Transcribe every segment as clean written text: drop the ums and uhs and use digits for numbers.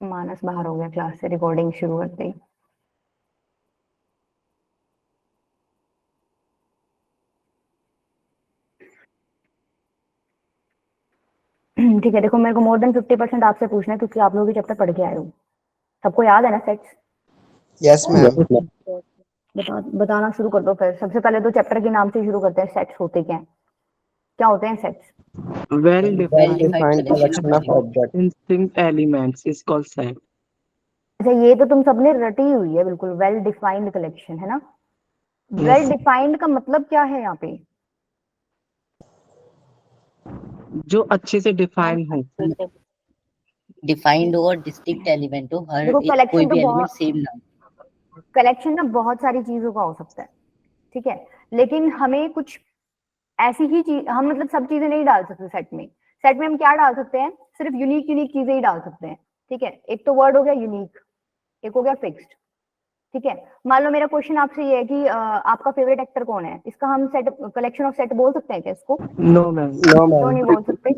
मानस बाहर हो गया क्लास से रिकॉर्डिंग शुरू करते ही। ठीक है, देखो मेरे को मोर देन 50% आपसे पूछना है क्योंकि आप लोग भी चैप्टर पढ़ के आए हो। सबको याद है ना सेट्स? Yes ma'am. बताना शुरू कर दो फिर। सबसे पहले तो चैप्टर के नाम से शुरू करते हैं। सेट्स होते क्या होते हैं sets? Well well defined defined collection of object. distinct elements is called set. अच्छा, ये तो तुम सबने रटी हुई है बिल्कुल। वेल डिफाइंड कलेक्शन है ना। Well Yes. डिफाइंड का मतलब क्या है यहाँ पे? जो अच्छे से डिफाइन हो। डिफाइंड हो और डिस्टिंक्ट एलिमेंट हो, हर देखो एक कोई कलेक्शन तो भी एलिमेंट बहुत, सेम ना हो। कलेक्शन ना बहुत सारी चीजों का हो सकता है, ठीक है। लेकिन हमें कुछ ऐसी ही चीज, हम मतलब सब चीजें नहीं डाल सकते सेट में। सेट में हम क्या डाल सकते हैं? सिर्फ यूनिक यूनिक चीजें ही डाल सकते हैं, ठीक है। एक तो वर्ड हो गया यूनिक, एक हो गया फिक्स्ड, ठीक है। मान लो मेरा क्वेश्चन आपसे ये है कि आपका फेवरेट एक्टर कौन है, इसका हम सेट, कलेक्शन ऑफ सेट बोल सकते हैं क्या इसको? नो मैम, नो क्यों नहीं मैम। बोल सकते?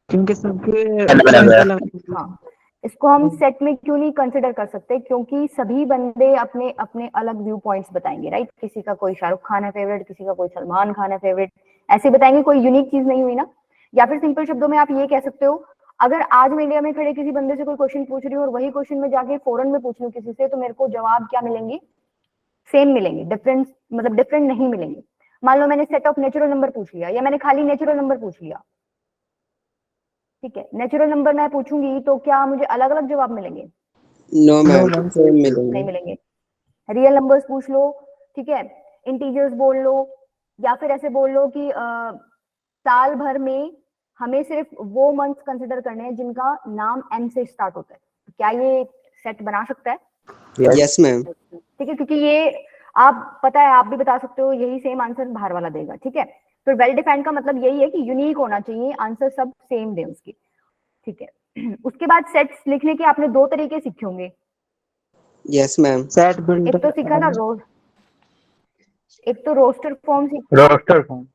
क्योंकि सबके सेट अलग। हाँ, इसको हम सेट में क्यों नहीं कंसिडर कर सकते? क्योंकि सभी बंदे अपने अपने अलग व्यू पॉइंट्स बताएंगे, राइट। किसी का कोई शाहरुख खान है फेवरेट, किसी का कोई सलमान खान है फेवरेट, ऐसे बताएंगे। कोई यूनिक चीज नहीं हुई ना। या फिर सिंपल शब्दों में आप ये कह सकते हो, अगर आज मैं इंडिया में खड़े किसी बंदे से कोई क्वेश्चन पूछ रही हूँ और वही क्वेश्चन में जाके फॉरेन में पूछ लूँ किसी से, तो मेरे को जवाब क्या मिलेंगे? सेम मिलेंगे। डिफरेंस मतलब डिफरेंट नहीं मिलेंगे। मान लो मैंने सेट ऑफ नेचुरल नंबर पूछ लिया या मैंने खाली नेचुरल नंबर पूछ लिया, ठीक है। नेचुरल नंबर मैं पूछूंगी तो क्या मुझे अलग अलग जवाब मिलेंगे? No ma'am, ma'am. सेम नहीं मिलेंगे। मिलेंगे। रियल नंबर्स पूछ लो, ठीक है, इंटीजर्स बोल लो, या फिर ऐसे बोल लो कि साल भर में हमें सिर्फ वो मंथ्स कंसिडर करने हैं जिनका नाम एम से स्टार्ट होता है। तो क्या ये सेट बना सकता है? Yes ma'am. ठीक है, क्योंकि ये आप पता है, आप भी बता सकते हो, यही सेम आंसर बाहर वाला देगा, ठीक है। तो वेल डिफाइंड का मतलब यही है कि यूनिक होना चाहिए, आंसर सब सेम दे उसके, ठीक है। उसके बाद सेट्स लिखने के आपने दो तरीके सीखे होंगे। Yes ma'am. सेट एक बिल्डर तो सीखा था एक तो रोस्टर फॉर्म सीखा था, रोस्टर फॉर्म।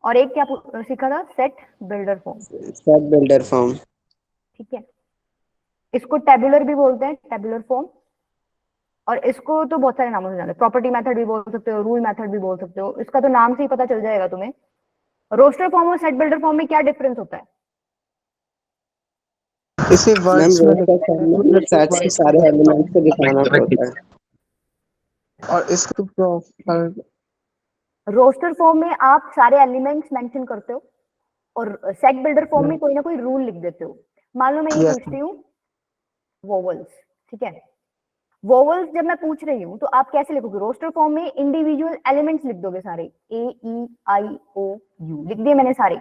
और एक क्या सीखा था? Set builder form, set builder form. ठीक है। इसको टेबुलर भी बोलते हैं, टेबुलर फॉर्म। और इसको तो बहुत सारे नामों से जानते हैं। प्रॉपर्टी मेथड भी बोल सकते हो, रूल मेथड भी बोल सकते हो। इसका तो नाम से ही पता चल जाएगा तुम्हें। रोस्टर फॉर्म और सेट बिल्डर फॉर्म में क्या डिफरेंस होता है? इसे मैम वर्ड्स में रोस्टर फॉर्म में सेट्स के सारे एलिमेंट्स को दिखाना होता है। और इसको प्रॉपर रोस्टर फॉर्म में आप सारे एलिमेंट्स मेंशन करते हो, और सेट बिल्डर फॉर्म में कोई ना कोई रूल लिख देते हो। मान लो मैं ये यस पूछती हूँ वोवल्स, ठीक है। वोवल्स जब मैं पूछ रही हूँ तो आप कैसे लिखोगे? रोस्टर फॉर्म में इंडिविजुअल एलिमेंट्स लिख दोगे सारे, ए ई आई ओ यू लिख दिए मैंने, सारे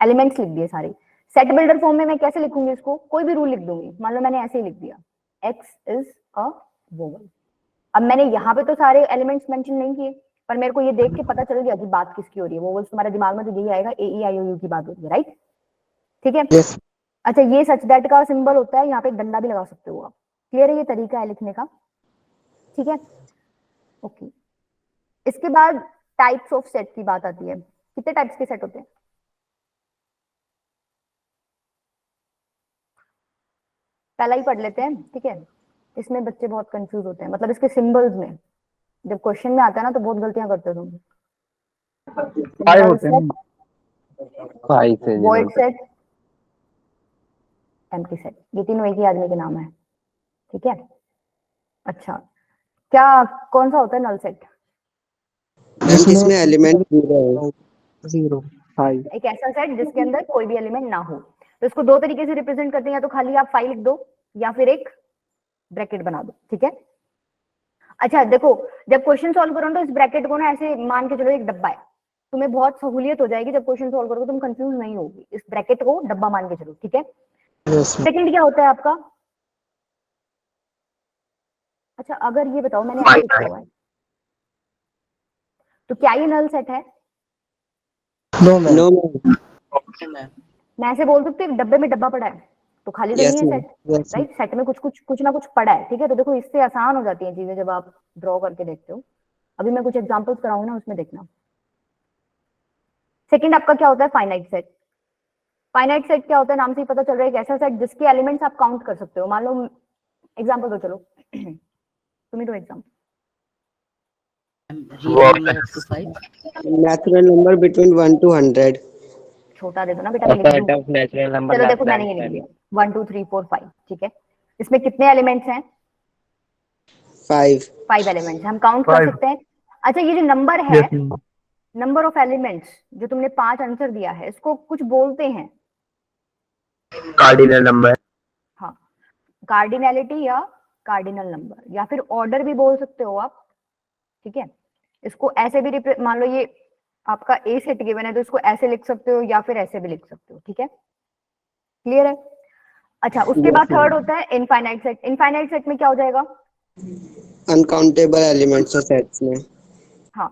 एलिमेंट्स लिख दिए सारे। सेट बिल्डर फॉर्म में मैं कैसे लिखूंगी इसको? कोई भी रूल लिख दूंगी। मान लो मैंने ऐसे ही लिख दिया, एक्स इज अ वोवल। अब मैंने यहाँ पे तो सारे एलिमेंट्स मेंशन नहीं किए, पर मेरे को ये देख के पता चल गया कि बात किसकी हो रही है। वोवल्स तुम्हारे दिमाग में तो यही आएगा, ए ई आई ओ यू की बात हो रही है, राइट, ठीक है। यस। अच्छा, ये सच दैट का सिंबल होता है, यहाँ पे एक डंडा भी लगा सकते हो आप। क्लियर है? ये तरीका है लिखने का, ठीक है, ओके। इसके बाद टाइप्स ऑफ सेट की बात आती है। कितने टाइप्स के सेट होते हैं? पहला ही पढ़ लेते हैं, ठीक है। इसमें बच्चे बहुत कंफ्यूज होते हैं, मतलब इसके सिंबल्स में जब क्वेश्चन में आता है ना तो बहुत गलतियां करते हो तुम। फाइव नल होते सेट, हैं। फाइव से वॉइड सेट, एम्प्टी सेट, ये तीनों एक ही आदमी के नाम है, ठीक है। अच्छा, क्या कौन सा होता है नल सेट? जिसमें एलिमेंट जीरो हो। Zero five. एक ऐसा सेट जिसके अंदर कोई भी एलिमेंट ना हो। तो इसको दो तरीके से रिप्रेजेंट करते हैं, या तो खाली आप फाइव लिख दो या फिर एक ब्रैकेट बना दो, ठीक है। अच्छा देखो, जब क्वेश्चन सॉल्व करो तो इस ब्रैकेट को ना ऐसे मान के चलो एक डब्बा है। तुम्हें बहुत सहूलियत हो जाएगी जब क्वेश्चन सॉल्व करोगे, तुम कंफ्यूज नहीं होगी। इस ब्रैकेट को डब्बा मान के चलो, ठीक है। यस। सेकंड क्या होता है आपका? अच्छा, अगर ये बताओ, मैंने ऐसे लिखा हुआ है, तो क्या ये नल सेट है? No ma'am. No ma'am. मैं ऐसे बोल सकती हूँ डब्बे में डब्बा पड़ा है, तो खाली तो नहीं यस है ma'am. Set, yes. Right. Set में कुछ कुछ कुछ ना कुछ पड़ा है, ठीक है। तो देखो इससे आसान हो जाती है चीजें जब आप ड्रॉ करके देखते हो। अभी मैं कुछ एग्जांपल्स कराऊंगा ना, उसमें देखना। सेकंड आपका क्या होता है? Finite set. फाइनाइट सेट क्या होता है, नाम से ही पता चल रहा है, एक ऐसा सेट जिसके एलिमेंट्स आप काउंट कर सकते हो। मान लो एग्जांपल दो, चलो तुम्हें दो example. Real number up to 5. Natural number between 1 to 100. छोटा दे दो ना बेटा, मैं लिख set दूं। of natural number चलो less देखो मैंने than ये लिख 10. लिया 1 2 3 4 5, ठीक है। इसमें कितने एलिमेंट्स हैं? 5. 5 एलिमेंट्स हम काउंट कर सकते हैं। अच्छा ये जो नंबर है, Yes, ma'am. Number of elements जो तुमने 5 आंसर दिया है, इसको कुछ बोलते हैं। Cardinal number. हाँ, कार्डिनैलिटी या कार्डिनल नंबर, या फिर ऑर्डर भी बोल सकते हो आप, ठीक है। इसको ऐसे भी मान लो ये आपका ए सेट गिवन है तो इसको ऐसे लिख सकते हो या फिर ऐसे भी लिख सकते हो, ठीक है। क्लियर है? अच्छा उसके बाद थर्ड होता है इनफाइनाइट सेट। इनफाइनाइट सेट में क्या हो जाएगा? Uncountable elements of sets में. हाँ,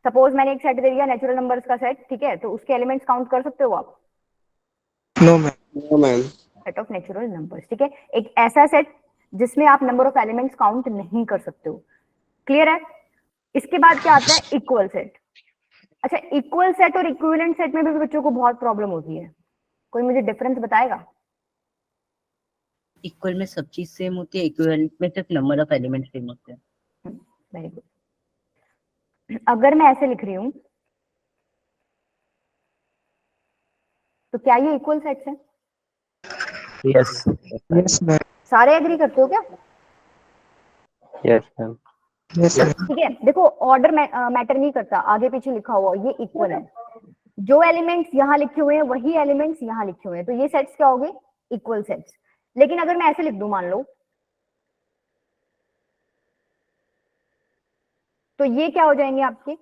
सपोज मैंने एक सेट दे दिया नेचुरल नंबर्स का सेट, ठीक है, तो उसके एलिमेंट्स काउंट कर सकते हो आप? No, ma'am. No, ma'am. Set of natural numbers, ठीक है। एक ऐसा सेट जिसमें आप नंबर ऑफ एलिमेंट्स काउंट नहीं कर सकते हो। क्लियर है? इसके बाद क्या आता है? Equal set. अच्छा इक्वल सेट और इक्विवेलेंट सेट में भी बच्चों को बहुत प्रॉब्लम होती है, कोई मुझे डिफरेंस बताएगा? इक्वल में सब चीज सेम होती है, इक्विवेलेंट में सिर्फ नंबर ऑफ एलिमेंट्स सेम होते हैं। Very good. अगर मैं ऐसे लिख रही हूं तो क्या ये इक्वल सेट्स हैं? Yes. Yes, ma'am. सारे एग्री करते हो क्या? Yes, ma'am. Yes, ma'am. ठीक है, देखो ऑर्डर मैटर नहीं करता, आगे पीछे लिखा हुआ ये इक्वल है। जो एलिमेंट्स यहाँ लिखे हुए हैं वही एलिमेंट्स यहाँ लिखे हुए हैं, तो ये सेट्स क्या हो गए? Equal sets. लेकिन अगर मैं ऐसे लिख दूं मान लो, तो ये क्या हो जाएंगे आपके?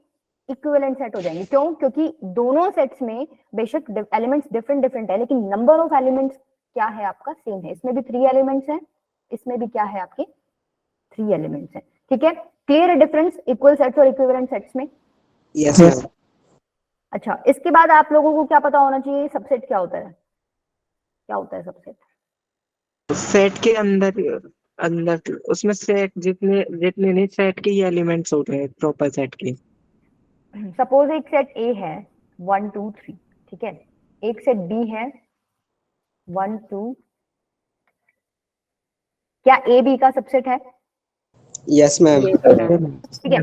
इक्विवेलेंट सेट हो जाएंगे। क्यों? क्योंकि दोनों सेट्स में बेशक एलिमेंट्स डिफरेंट डिफरेंट है, लेकिन नंबर ऑफ एलिमेंट्स क्या है आपका? सेम है। इसमें भी 3 एलिमेंट्स हैं, इसमें भी क्या है आपके? 3 एलिमेंट्स हैं, ठीक है। क्लियर है डिफरेंस इक्वल सेट्स और इक्विवेलेंट सेट्स में? Yes, Yes. ma'am. अच्छा इसके बाद आप लोगों को क्या पता होना चाहिए, सबसेट क्या होता है? क्या होता है सबसेट? सेट के अंदर अंदर उसमें सेट जितने जितने नहीं सेट के ही एलिमेंट्स होते हैं प्रॉपर सेट के। सपोज एक सेट ए है 1 2 3, ठीक है। एक सेट बी है 1 2, क्या ए बी का सबसेट है? Yes, ma'am. ठीक है।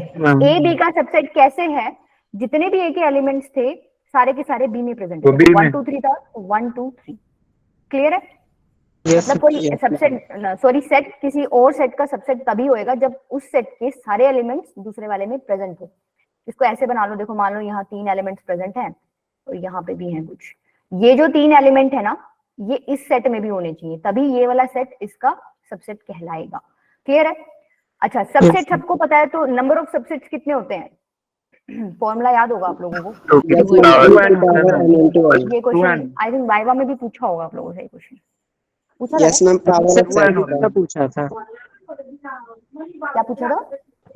ए बी का सबसेट कैसे है? जितने भी ए के एलिमेंट्स थे सारे के सारे बी में प्रेजेंट है। 1 2 3 था, 1 2 3। क्लियर है? Yes, मतलब कोई yes, सबसेट सॉरी सेट किसी और सेट का सबसेट तभी होएगा जब उस सेट के सारे एलिमेंट्स दूसरे वाले में प्रेजेंट हो। इसको ऐसे बना लो, देखो मान लो यहाँ 3 एलिमेंट्स प्रेजेंट हैं और यहाँ पे भी हैं कुछ। ये जो 3 एलिमेंट है ना, ये इस सेट में भी होने चाहिए, तभी ये वाला सेट इसका सबसेट कहलाएगा। क्लियर है? अच्छा सबसेट सबको पता है, तो नंबर ऑफ सबसेट्स कितने होते हैं? फॉर्मूला याद होगा आप लोगों को? Yes, ma'am. 2 to power n into 1. ये क्वेश्चन आई थिंक वाइवा में भी पूछा होगा आप लोगों से, ये क्वेश्चन पूछा था Yes, ma'am. Power of yes. set. का पूछा था, ना? क्या पूछा था?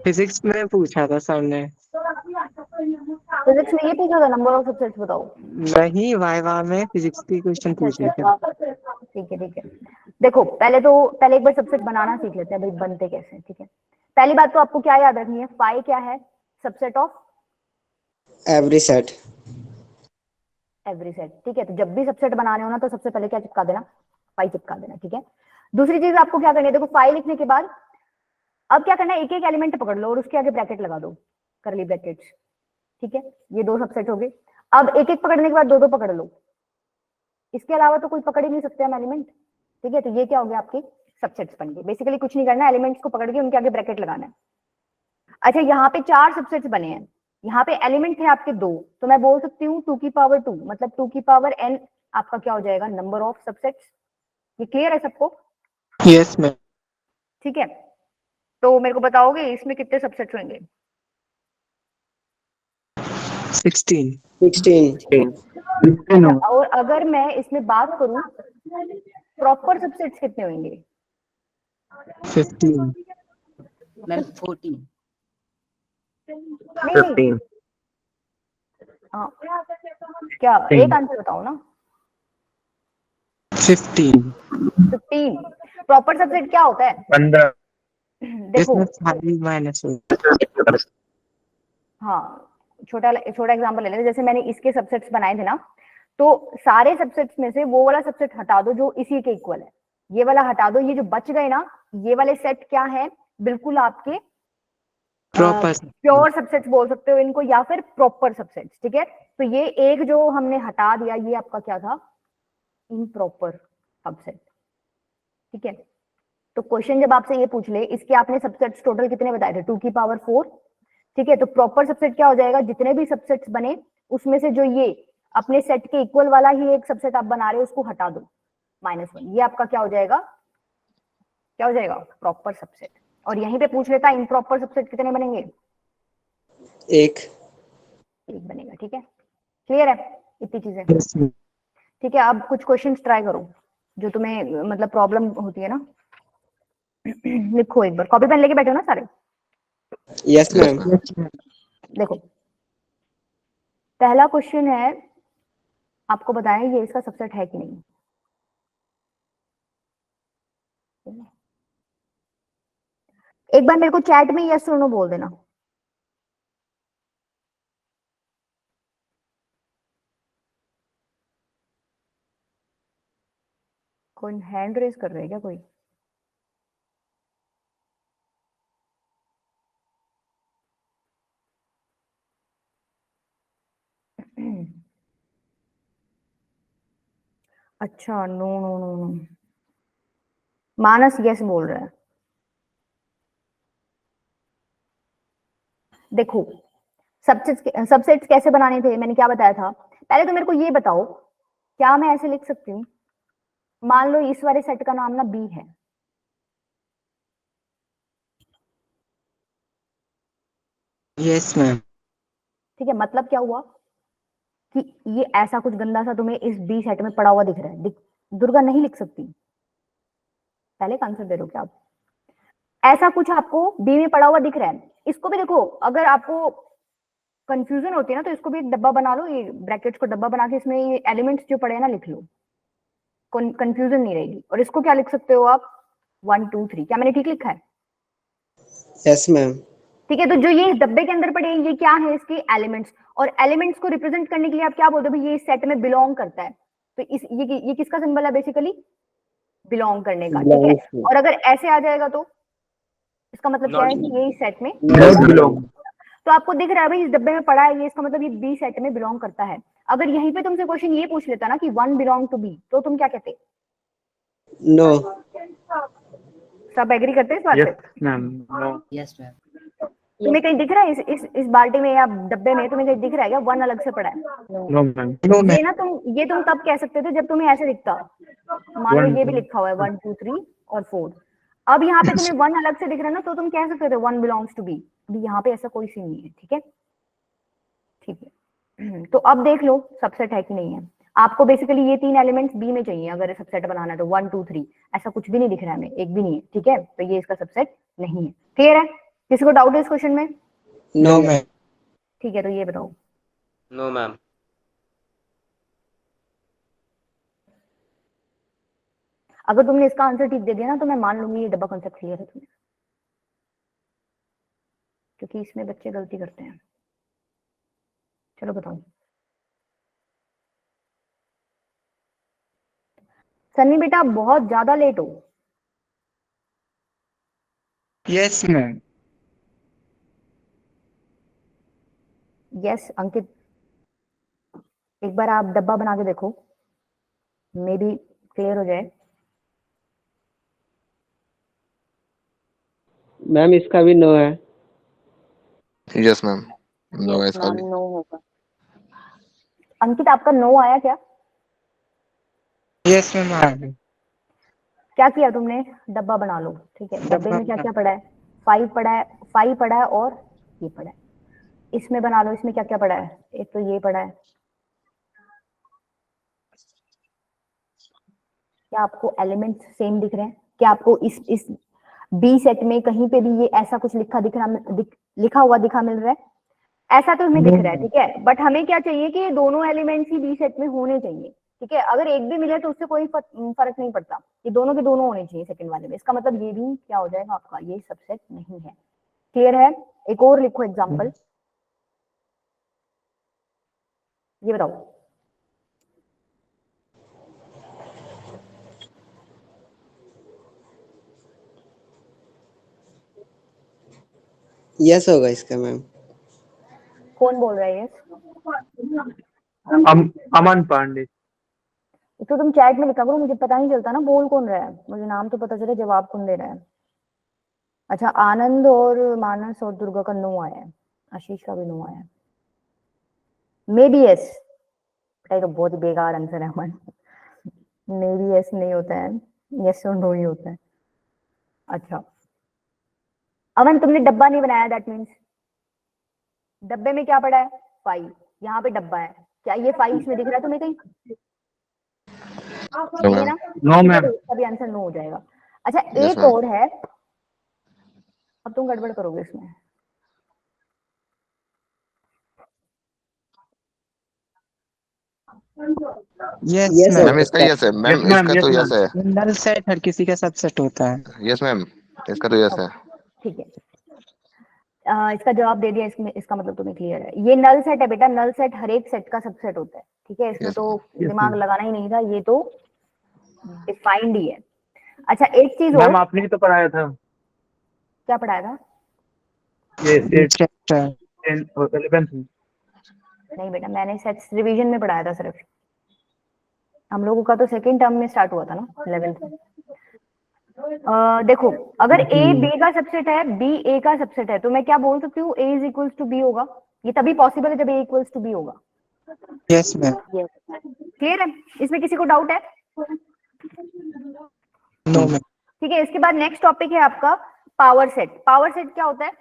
फिजिक्स में पूछा था सर ने। फिजिक्स में ये पूछा था नंबर ऑफ सबसेट्स बताओ। वही वाइवा में फिजिक्स की क्वेश्चन पूछे थे। ठीक है ठीक है। देखो पहले एक बार सबसेट बनाना सीख लेते हैं भाई, बनते कैसे हैं, ठीक है। पहली बात तो आपको क्या याद रखनी है, फाई क्या है? Subset of Every set. Every set, ठीक है। तो जब भी सबसेट बनाने हो ना तो सबसे पहले क्या चिपका देना? फाई चिपका देना, ठीक है। दूसरी चीज आपको क्या करनी है, देखो फाई लिखने के बाद अब क्या करना है, एक एक एलिमेंट पकड़ लो और उसके आगे ब्रैकेट लगा दो, करली ब्रैकेट्स, ठीक है। ये 2 सबसेट हो गए। अब एक एक पकड़ने के बाद 2 पकड़ लो, इसके अलावा तो कोई पकड़ ही नहीं सकते हम एलिमेंट, ठीक है। तो ये क्या हो गया, आपके सबसेट्स बन गए। बेसिकली कुछ नहीं करना, एलिमेंट्स को पकड़ के उनके आगे ब्रैकेट लगाना है। अच्छा यहाँ पे 4 सबसेट्स बने हैं, यहाँ पे एलिमेंट है आपके 2, तो मैं बोल सकती हूँ 2 की पावर 2, मतलब 2 की पावर n आपका क्या हो जाएगा? Number of subsets. ये क्लियर है सबको? Yes ma'am. ठीक है, तो मेरे को बताओगे इसमें कितने सबसेट्स होंगे? 16। 16. अच्छा, और अगर मैं इसमें बात करूं प्रॉपर सबसेट्स कितने होंगे? 15। मैम 14। नहीं हाँ, क्या एक आंसर बताओ ना। 15। 15। प्रॉपर सबसेट क्या होता है? 15. देखो इसमें 5 माइनस हाँ, छोटा एग्जांपल ले लेते, जैसे मैंने इसके सबसेट्स बनाए थे ना, तो सारे सबसेट्स में से वो वाला सबसेट हटा दो जो इसी के इक्वल है, ये वाला हटा दो, ये जो बच गए ना ये वाले सेट क्या है, बिल्कुल आपके प्रॉपर प्योर सबसेट्स बोल सकते हो इनको या फिर प्रॉपर सबसेट्स, ठीक है। तो ये एक जो हमने हटा दिया ये आपका क्या था, इम्प्रॉपर सबसेट, ठीक है। तो क्वेश्चन जब आपसे ये पूछ ले इसके आपने सबसेट्स टोटल कितने बताए थे, 2 की पावर 4, ठीक है। तो प्रॉपर सबसेट क्या हो जाएगा, जितने भी सबसेट्स बने उसमें से जो ये अपने सेट के इक्वल वाला ही एक सबसेट आप बना रहे हो उसको हटा दो, -1, ये आपका क्या हो जाएगा, क्या हो जाएगा, प्रॉपर सबसेट। और यहीं पे पूछ लेता इम्प्रॉपर सबसेट कितने बनेंगे, एक बनेगा, ठीक है। क्लियर है इतनी चीजें, ठीक है। अब कुछ क्वेश्चंस ट्राई करो जो तुम्हें मतलब प्रॉब्लम होती है ना। लिखो एक बार, कॉपी पेन लेके बैठे हो ना सारे। Yes ma'am. देखो पहला क्वेश्चन है, आपको बताएं ये इसका सबसेट है कि नहीं। एक बार मेरे को चैट में यस और नो बोल देना। कोई हैंड रेज कर रहे है क्या कोई, अच्छा नो नो नो नो, मानस यस बोल रहा है। देखो सबसेट्स कैसे बनाने थे, मैंने क्या बताया था, पहले तो मेरे को ये बताओ क्या मैं ऐसे लिख सकती हूँ, मान लो इस वाले सेट का नाम ना बी है, यस मैम। ठीक है। मतलब क्या हुआ कि ये ऐसा कुछ गंदा सा तुम्हें इस बी सेट में पड़ा हुआ दिख रहा है, दुर्गा नहीं लिख सकती, पहले का आंसर दे दो क्या आप, ऐसा कुछ आपको बी में पड़ा हुआ दिख रहा है। इसको भी देखो, अगर आपको कंफ्यूजन होती है ना तो इसको भी एक डब्बा बना लो, ये ब्रैकेट्स को डब्बा बना के इसमें ये एलिमेंट्स जो पड़े हैं ना लिख लो, कंफ्यूजन नहीं रहेगी। और इसको क्या लिख सकते हो आप, 1 2 3, क्या मैंने ठीक लिखा है, यस मैम। ठीक है। तो जो ये डब्बे के अंदर पड़े ये क्या है, इसके एलिमेंट्स, और एलिमेंट्स को रिप्रेजेंट करने के लिए आप क्या बोलते हो भाई, ये इस सेट में बिलोंग करता है, तो इस ये किसका सिंबल है, बेसिकली बिलोंग करने का, ठीक है। और अगर ऐसे आ जाएगा तो इसका मतलब क्या है कि ये इस सेट में नॉट बिलोंग। तो आपको दिख रहा है भाई इस डब्बे में पड़ा है ये, इसका मतलब ये बी सेट में बिलोंग करता है। अगर यहीं पे तुमसे क्वेश्चन ये पूछ लेता ना कि 1 बिलोंग टू बी, तो तुम क्या कहते, नो। सब एग्री करते हैं इस बात पे, मैम नो। Yes ma'am. तुम्हें कहीं दिख रहा है इस बाल्टी में या डब्बे में तुम्हें कहीं दिख रहा है क्या 1 अलग से पड़ा है, नो मैम। No ma'am. ये तुम तब कह सकते थे जब तुम्हें ऐसे दिखता, मान लो ये भी लिखा हुआ है 1 2 3 और 4, अब यहाँ पे तुम्हें 1 अलग से दिख रहा है ना, तो तुम कह सकते थे 1 बिलोंग्स टू बी, अभी यहाँ पे ऐसा कोई सीन नहीं है, ठीक है, ठीक है। तो अब देख लो सबसेट है कि नहीं है, आपको बेसिकली ये 3 एलिमेंट्स बी में चाहिए अगर सबसेट बनाना है तो 1 2 3, ऐसा कुछ भी नहीं दिख रहा है हमें, एक भी नहीं है, ठीक है। तो ये इसका सबसेट नहीं है, क्लियर है, किसी को डाउट है इस क्वेश्चन में, नो मैम। ठीक है। तो ये बताओ, नो मैम। अगर तुमने इसका आंसर ठीक दे दिया ना तो मैं मान लूंगी ये डब्बा कॉन्सेप्ट क्लियर है तुम्हें, क्योंकि इसमें बच्चे गलती करते हैं। चलो बताओ, सन्नी बेटा आप बहुत ज्यादा लेट हो, यस मैम। यस अंकित एक बार आप डब्बा बना के देखो, मे बी क्लियर हो जाए। मैम इसका भी नो है। यस मैम, नो है इसका भी। नो होगा, अंकित आपका नो आया क्या, यस मैम। क्या किया तुमने, डब्बा बना लो, ठीक है। डब्बे में क्या क्या पड़ा है, 5 पड़ा है, 5 पड़ा है और ये पड़ा है, इसमें बना लो, इसमें क्या क्या पड़ा है, एक तो ये पड़ा है, क्या आपको एलिमेंट्स सेम दिख रहे हैं, क्या आपको इस बी सेट में कहीं पे भी ये ऐसा कुछ लिखा हुआ दिखा मिल रहा है, ऐसा तो हमें दिख रहा है, ठीक है। बट हमें क्या चाहिए कि ये दोनों एलिमेंट्स ही बी सेट में होने चाहिए, ठीक है। अगर एक भी मिले तो उससे कोई फर्क नहीं पड़ता, ये दोनों के दोनों होने चाहिए सेकंड वाले में, इसका मतलब ये भी क्या हो जाएगा आपका, ये सबसेट नहीं है, क्लियर है। एक और लिखो एग्जाम्पल, ये बताओ यस होगा इसका मैम। कौन बोल रहा है यस? अमन पांडे। तो तुम चैट में लिखा करो, मुझे पता नहीं चलता ना बोल कौन रहा है, मुझे नाम तो पता चले जवाब कौन दे रहा है। अच्छा, आनंद और मानस और दुर्गा का नो आया है, आशीष का भी नो आया है। मे बी यस, तो बहुत ही बेकार आंसर है अमन। मे बी यस नहीं होता है, यस और नो ही होता है। अच्छा अमन, तुमने डब्बा नहीं बनाया, दैट मीन्स डब्बे में क्या पड़ा है? 5। यहाँ पे डब्बा है, क्या ये 5 इसमें दिख रहा है तुम्हें कहीं? No, नहीं है ma'am. ना? नो ठीक है, मैम। तो इसका भी आंसर नो हो जाएगा। अच्छा Yes, एक ma'am. और है, अब तुम गड़बड़ करोगे इसमें। Yes yes ma'am. मैम हो इसका सकता यस है, यस मैम मैम, इसका यस तो यस मैम। है। नल सेट हर किसी का सबसेट होता है। यस मैम, इसका तो यस है। ठीक है, इसका जवाब दे दिया, इसमें इसका मतलब तुम्हें क्लियर है। ये नल सेट है बेटा, नल सेट हर एक सेट का सबसेट होता है, ठीक है, इसमें Yes, तो Yes, दिमाग ma'am. लगाना ही नहीं था, ये तो डिफाइंड ही है। अच्छा एक चीज और, मैम आपने ही तो पढ़ाया था क्या पढ़ाया था? ये सेट चैप्टर 10 और 11 में। नहीं बेटा, मैंने सेट्स रिवीजन में पढ़ाया था सिर्फ, हम लोगों का तो सेकंड टर्म में स्टार्ट हुआ था ना 11th में। देखो, अगर ए बी का सबसेट है, बी ए का सबसेट है, तो मैं क्या बोल सकती हूँ? A is equals to B होगा। ये तभी पॉसिबल है जब ए इक्वल्स टू बी होगा। Yes ma'am. क्लियर है? इसमें किसी को डाउट है? No ma'am. ठीक है, इसके बाद नेक्स्ट टॉपिक है आपका पावर सेट। पावर सेट क्या होता है?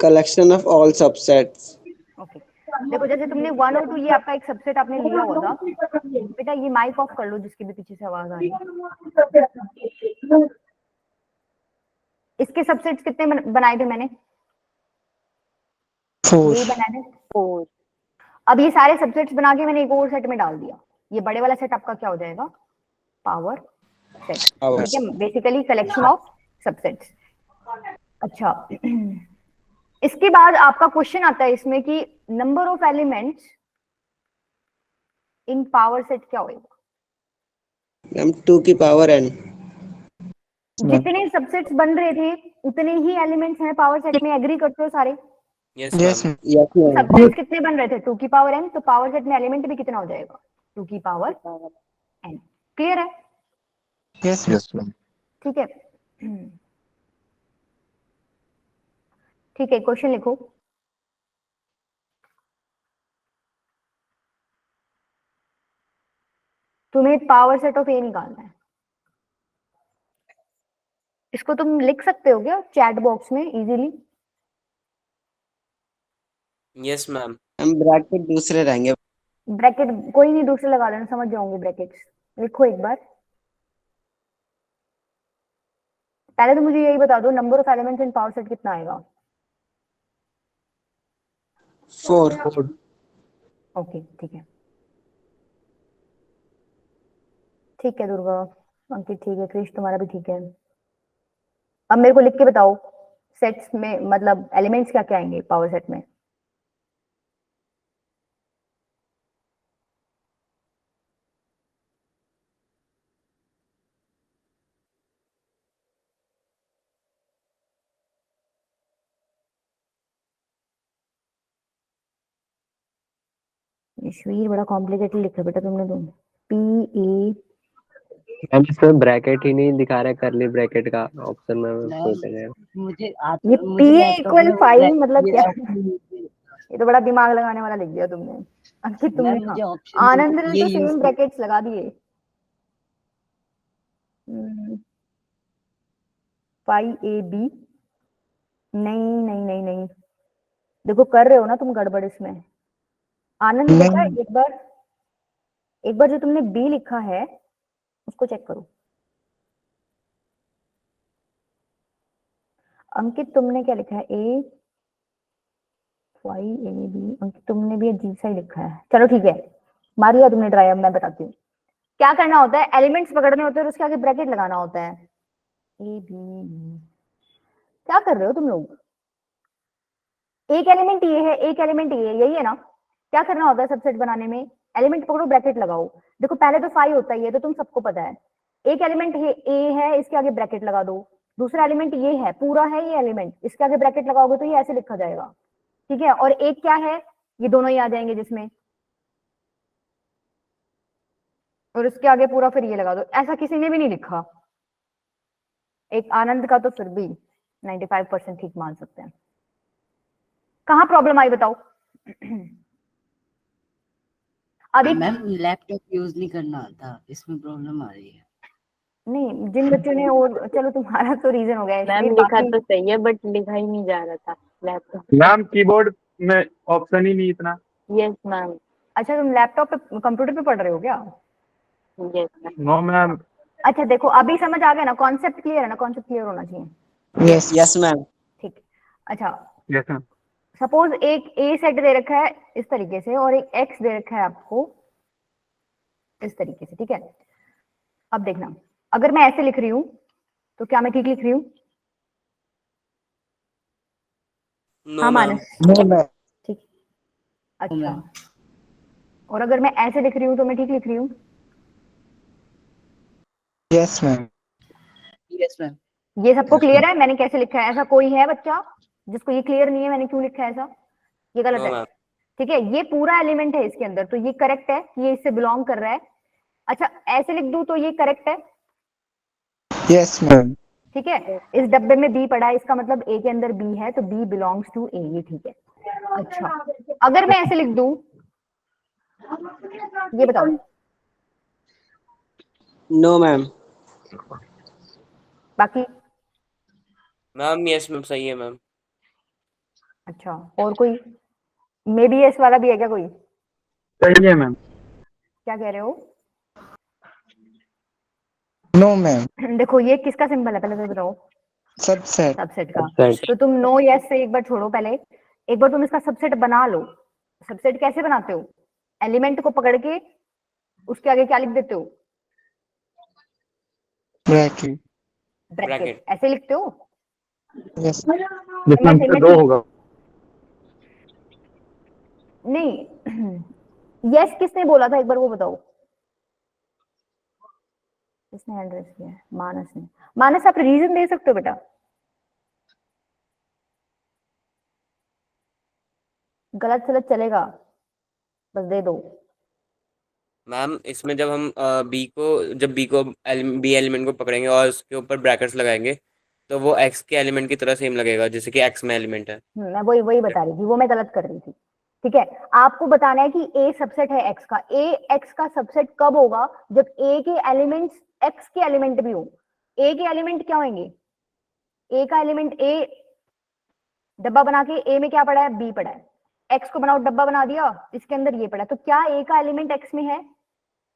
Collection of all subsets. Okay देखो, जैसे तुमने 1 और 2 ये आपका एक सबसेट आपने लिया हुआ था बेटा, ये माइक ऑफ कर लो जिसके भी पीछे से आवाज आ रही है। इसके सबसेट्स कितने बनाए थे मैंने? 4। यही बनाए थे 4। अब ये सारे सबसेट्स बना के मैंने एक और सेट में डाल दिया, ये बड़े वाला सेट आपका क्या हो जाएगा? Power set. ठीक है, बेसिकली कलेक्शन ऑफ सबसेट्स। अच्छा इसके बाद आपका क्वेश्चन आता है इसमें कि number of elements in power set क्या होगा? मैम 2 की पावर n। जितने सबसेट्स बन रहे थे उतने ही एलिमेंट्स हैं पावर सेट में, एग्री करते हो सारे? Yes yes ma'am. Ma'am. Yes ma'am. Subsets कितने बन रहे थे? 2 की पावर n, तो पावर सेट में एलिमेंट भी कितना हो जाएगा? 2 की पावर n। क्लियर है? Yes ma'am. yes, ma'am. ठीक है, ठीक है, क्वेश्चन लिखो। तुम्हें पावर सेट ऑफ ए निकालना है। इसको तुम लिख सकते हो क्या चैट बॉक्स में इजीली? Yes ma'am. हम ब्रैकेट दूसरे रहेंगे। ब्रैकेट कोई नहीं, दूसरे लगा लेना, समझ जाओगे ब्रैकेट्स। लिखो एक बार, पहले तो मुझे यही बता दो number of elements in power set कितना आएगा? 4। ओके ठीक है, ठीक है दुर्गा, अंकित ठीक है, क्रिश तुम्हारा भी ठीक है। अब मेरे को लिख के बताओ सेट्स में मतलब एलिमेंट्स क्या क्या आएंगे पावर सेट में? ईश्वीर बड़ा कॉम्प्लिकेटेड लिखा बेटा तुमने तो। पी ए मैम इसमें ब्रैकेट ही नहीं दिखा रहा है, करली ब्रैकेट का ऑप्शन में सोच रहे हैं। मुझे ये मुझे पी लैपटॉप इक्वल में वो 5 मतलब ये क्या? option ये तो बड़ा दिमाग लगाने वाला लिख दिया तुमने अंकित, तुमने। मैम हाँ, मुझे ऑप्शन आनंद ने ये तो यूज सेम ब्रैकेट्स लगा दिए। 5ab, नहीं नहीं नहीं नहीं, देखो कर रहे हो ना तुम गड़बड़ इसमें। आनंद बेटा मैम एक बार जो तुमने बी लिखा है उसको चेक करो। अंकित तुमने क्या लिखा है? ए 5ab, अंकित तुमने भी अजीब सा ही लिखा है। चलो ठीक है, मार लिया तुमने ट्राई। अब मैं बताती हूँ क्या करना होता है। एलिमेंट्स पकड़ने होते हैं और उसके आगे ब्रैकेट लगाना होता है। ए बी, क्या कर रहे हो तुम लोग? एक एलिमेंट ये है, एक एलिमेंट ये है, यही है ना? क्या करना होता है सबसेट बनाने में? एलिमेंट पकड़ो, ब्रैकेट लगाओ। देखो पहले तो 5 होता ही है, तो तुम सबको पता है। एक एलिमेंट ए है, इसके आगे ब्रैकेट लगा दो, दूसरा एलिमेंट ये है, पूरा है ये एलिमेंट, इसके आगे ब्रैकेट लगाओगे तो ये ऐसे लिखा जाएगा, ठीक है। और एक क्या है, ये दोनों ही आ जाएंगे जिसमें, और इसके आगे पूरा फिर ये लगा दो। ऐसा किसी ने भी नहीं लिखा। एक आनंद का तो फिर भी 95% ठीक मान सकते हैं। कहाँ प्रॉब्लम आई बताओ? अभी मैम लैपटॉप यूज नहीं करना आता, इसमें प्रॉब्लम आ रही है। नहीं, जिन बच्चों ने, और चलो तुम्हारा तो रीजन हो गया मैम इसलिए, लिखा बाकी तो सही है बट लिखा ही नहीं जा रहा था लैपटॉप। मैम कीबोर्ड में ऑप्शन ही नहीं इतना। Yes ma'am. अच्छा तुम लैपटॉप पे, कंप्यूटर पे पढ़ रहे हो क्या? Yes ma'am. No ma'am. अच्छा देखो, अभी समझ आ गया ना, कॉन्सेप्ट क्लियर है ना? कॉन्सेप्ट क्लियर होना चाहिए। Yes yes ma'am. ठीक। अच्छा यस मैम। सपोज एक ए सेट दे रखा है इस तरीके से, और एक एक्स दे रखा है आपको इस तरीके से, ठीक है। अब देखना, अगर मैं ऐसे लिख रही हूं तो क्या मैं ठीक लिख रही हूँ? नो हाँ मैम। मानस, ठीक। अच्छा, मैम। और अगर मैं ऐसे लिख रही हूँ तो मैं ठीक लिख रही हूँ? Yes ma'am. Yes ma'am. ये सबको क्लियर है मैंने कैसे लिखा है? ऐसा कोई है बच्चा जिसको ये क्लियर नहीं है मैंने क्यों लिखा है ऐसा? ये गलत नो है, मैम। ठीक है। ये पूरा एलिमेंट है इसके अंदर, तो ये करेक्ट है, ये इससे बिलोंग कर रहा है। अच्छा ऐसे लिख दूं तो ये करेक्ट है, यस मैम। ठीक है। इस डब्बे में बी पड़ा है, इसका मतलब ए के अंदर बी है, तो बी बिलोंग्स टू ए, ये ठीक है। अच्छा अगर मैं ऐसे लिख दूं, ये बताओ। No ma'am. बाकी मैम यस मैम, सही है मैम। अच्छा, और कोई मे बी एस वाला भी है क्या कोई? सही है मैम। क्या कह रहे हो? No ma'am. देखो ये किसका सिंबल है पहले तो बताओ? सबसेट। सबसेट का। Subset। तो तुम नो यस से एक बार छोड़ो, पहले एक बार तुम इसका सबसेट बना लो। सबसेट कैसे बनाते हो? एलिमेंट को पकड़ के उसके आगे क्या लिख देते हो? ब्रैकेट। ब्रैकेट, ऐसे लिखते हो? यस। जिसमें मैं दो होगा। नहीं यस किसने बोला था एक बार वो बताओ? किसने हैंड रेज किया है? मानस ने। मानस आप रीजन दे सकते हो बेटा? गलत सलत चलेगा, बस दे दो। मैम इसमें जब हम बी एलिमेंट को पकड़ेंगे और उसके ऊपर ब्रैकेट्स लगाएंगे तो वो एक्स के एलिमेंट की तरह सेम लगेगा, जैसे कि एक्स में एलिमेंट है। मैं वही बता रही थी, वो मैं गलत कर रही थी, ठीक है। आपको बताना है कि ए सबसेट है एक्स का। ए एक्स का सबसेट कब होगा? जब ए के एलिमेंट्स एक्स के एलिमेंट भी हो। ए के एलिमेंट क्या होंगे? ए का एलिमेंट, ए डब्बा बना के, ए में क्या पड़ा है? बी पड़ा है। एक्स को बनाओ, डब्बा बना दिया, इसके अंदर ये पड़ा है, तो क्या ए का एलिमेंट एक्स में है?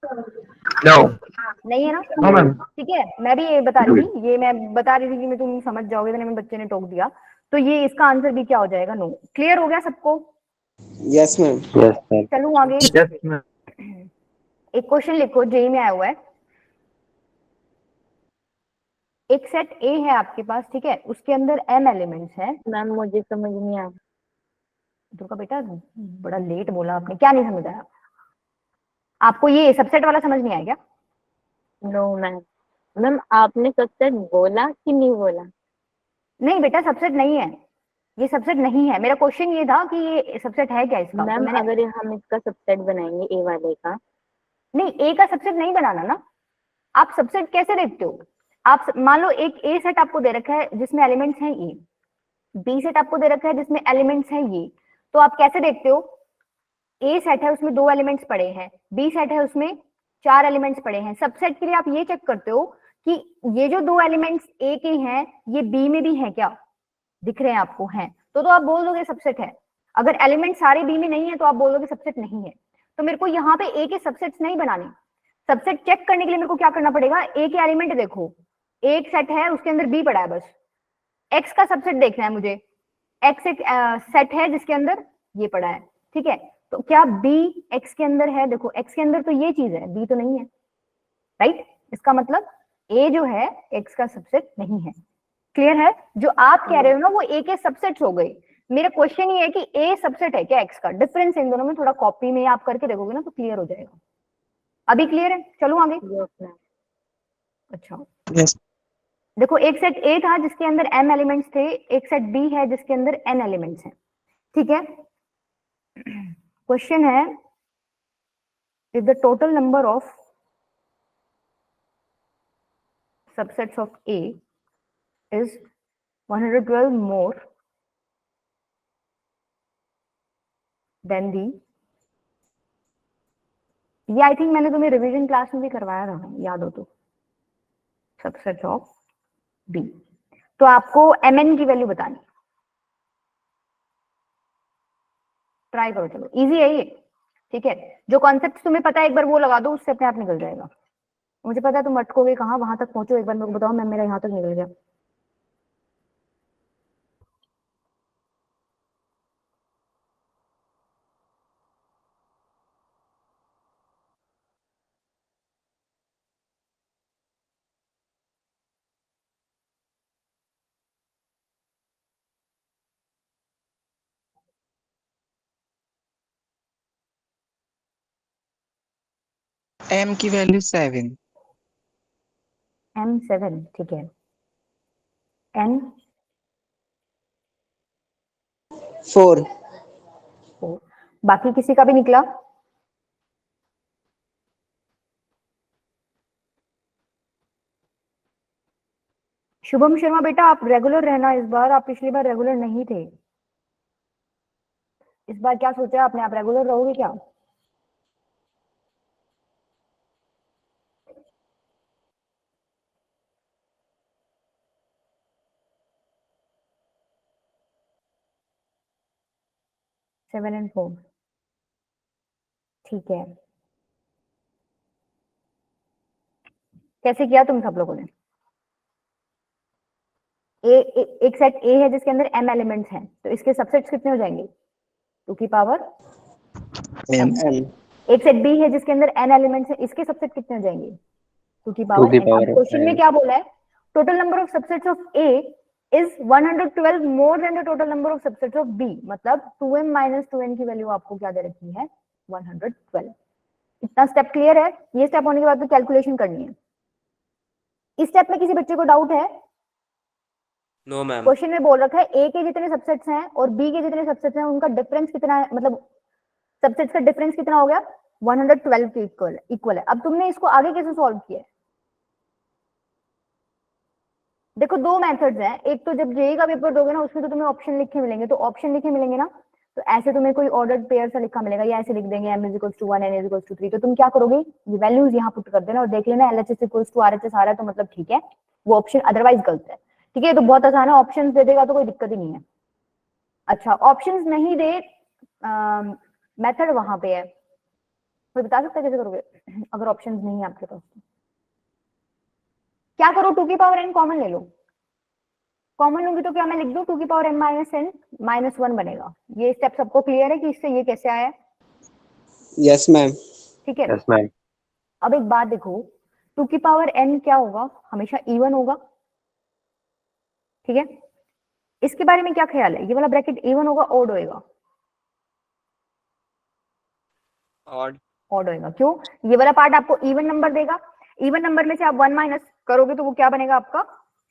नो। नहीं है ना? No ma'am. ठीक है, मैं भी ये बता रही थी, ये मैं बता रही थी कि मैं तुम समझ जाओगे, इतने में बच्चे ने टोक दिया। तो ये इसका आंसर भी क्या हो जाएगा? नो। क्लियर हो गया सबको? Yes ma'am. Yes sir. चलूं आगे। Yes ma'am. एक क्वेश्चन लिखो, जेई में आया हुआ है। एक सेट ए है आपके पास, ठीक है, उसके अंदर m एलिमेंट्स हैं। मैम मुझे समझ नहीं आया। दुर्गा बेटा बड़ा लेट बोला आपने, क्या नहीं समझ आया आपको? ये सबसेट वाला समझ नहीं आया क्या? No ma'am. मैम आपने सबसेट बोला कि नहीं बोला? नहीं बेटा सबसेट नहीं है, ये सबसेट नहीं है। मेरा क्वेश्चन ये था कि ये सबसेट है क्या इसका? तो मैम मैंने, अगर हम इसका सबसेट बनाएंगे ए वाले का। नहीं ए का सबसेट नहीं बनाना ना। आप सबसेट कैसे देखते हो? आप मान लो एक ए सेट आपको दे रखा है जिसमें एलिमेंट्स हैं ये, बी सेट आपको दे रखा है जिसमें एलिमेंट्स हैं ये, तो आप कैसे देखते हो? ए सेट है उसमें 2 एलिमेंट्स पड़े हैं, बी सेट है उसमें 4 एलिमेंट्स पड़े हैं। सबसेट के लिए आप ये चेक करते हो कि ये जो 2 एलिमेंट्स ए के हैं ये बी में भी है क्या, दिख रहे हैं आपको? हैं तो आप बोल दोगे सबसेट है। अगर एलिमेंट सारे बी में नहीं है तो आप बोल दोगे सबसेट नहीं है। तो मेरे को यहाँ पे ए के सबसेट्स नहीं बनाने। सबसेट चेक करने के लिए मेरे को क्या करना पड़ेगा? ए के एलिमेंट देखो, एक सेट है उसके अंदर बी पड़ा है, बस एक्स का सबसेट देखना है मुझे। एक्स एक सेट है जिसके अंदर ये पड़ा है, ठीक है। तो क्या बी एक्स के अंदर है? देखो एक्स के अंदर तो ये चीज है, बी तो नहीं है, राइट। इसका मतलब ए जो है एक्स का सबसेट नहीं है। क्लियर है? जो आप कह रहे हो ना वो ए के सबसेट्स हो गए। मेरा क्वेश्चन ये है कि ए सबसेट है क्या एक्स का? डिफरेंस इन दोनों में थोड़ा कॉपी में आप करके देखोगे ना तो क्लियर हो जाएगा। अभी क्लियर है? चलो आगे। Yes ma'am. अच्छा यस। देखो एक सेट ए था जिसके अंदर m एलिमेंट्स थे, एक सेट बी है जिसके अंदर n एलिमेंट्स हैं, ठीक है। क्वेश्चन है if the total number of subsets of A is 112 more than the, ये आई थिंक मैंने तुम्हें रिवीजन क्लास में भी करवाया था, याद हो तो, सबसेट ऑफ बी। तो आपको mn की वैल्यू बतानी, ट्राई करो, चलो इजी है ये, ठीक है। जो कॉन्सेप्ट तुम्हें पता है एक बार वो लगा दो, उससे अपने आप निकल जाएगा। मुझे पता है तुम अटकोगे कहाँ, वहां तक पहुंचो, एक बार मेरे को बताओ, मैं मेरा यहाँ तक निकल गया। m की वैल्यू 7। m7, ठीक है। n 4। 4, बाकी किसी का भी निकला? शुभम शर्मा बेटा आप रेगुलर रहना इस बार, आप पिछली बार रेगुलर नहीं थे। इस बार क्या सोचा आपने, आप रेगुलर रहोगे क्या? सेवन एंड 4, ठीक है। कैसे किया तुम सब लोगों ने? एक सेट ए है जिसके अंदर m एलिमेंट्स हैं, तो इसके सबसेट्स कितने हो जाएंगे? 2 की पावर m। एक सेट बी है जिसके अंदर n एलिमेंट्स हैं, इसके सबसेट कितने हो जाएंगे? 2 की पावर n। अब क्वेश्चन में क्या बोला है? Total number of subsets of A is 112 more than the total number of subsets of B, मतलब 2m minus 2n की वैल्यू आपको क्या दे रखी है? 112। इतना स्टेप क्लियर है? ये स्टेप होने के बाद तो कैलकुलेशन करनी है। इस स्टेप में किसी बच्चे को डाउट है? No ma'am. क्वेश्चन में बोल रखा है ए के जितने सबसेट्स हैं और बी के जितने सबसेट्स हैं उनका डिफरेंस कितना है, मतलब सबसेट्स का डिफरेंस कितना हो गया? 112 के इक्वल है। अब तुमने इसको आगे कैसे सॉल्व किया है? देखो दो मेथड्स हैं, एक तो जब जेई का पेपर दोगे ना उसमें तो तुम्हें ऑप्शन लिखे मिलेंगे, तो ऑप्शन लिखे मिलेंगे ना, तो ऐसे तुम्हें कोई ऑर्डर्ड पेयर सा लिखा मिलेगा, या ऐसे लिख देंगे m = 1 n = 3। तो तुम क्या करोगे, ये वैल्यूज यहाँ पुट कर देना और देख लेना LHS = RHS आ रहा है तो मतलब ठीक है, वो ऑप्शन अदरवाइज गलत है, ठीक है। तो बहुत आसान है, ऑप्शन दे देगा तो कोई दिक्कत ही नहीं है। अच्छा ऑप्शन नहीं दे, मेथड वहां पे है, कोई बता सकता है कैसे करोगे अगर ऑप्शन नहीं है आपके पास? क्या करो, 2 की पावर n कॉमन ले लो। कॉमन लूंगी तो क्या मैं लिख दूं 2 की पावर m - n -1 बनेगा। ये स्टेप सबको क्लियर है कि इससे ये कैसे आया है? Yes ma'am. ठीक है। Yes ma'am. अब एक बात देखो, 2 की पावर n क्या होगा? हमेशा इवन होगा, ठीक है। इसके बारे में क्या ख्याल है, ये वाला ब्रैकेट इवन होगा ऑड होएगा? ऑड। ऑड होएगा, क्यों? ये वाला पार्ट आपको इवन नंबर देगा, इवन नंबर में से आप 1 माइनस करोगे तो वो क्या बनेगा आपका?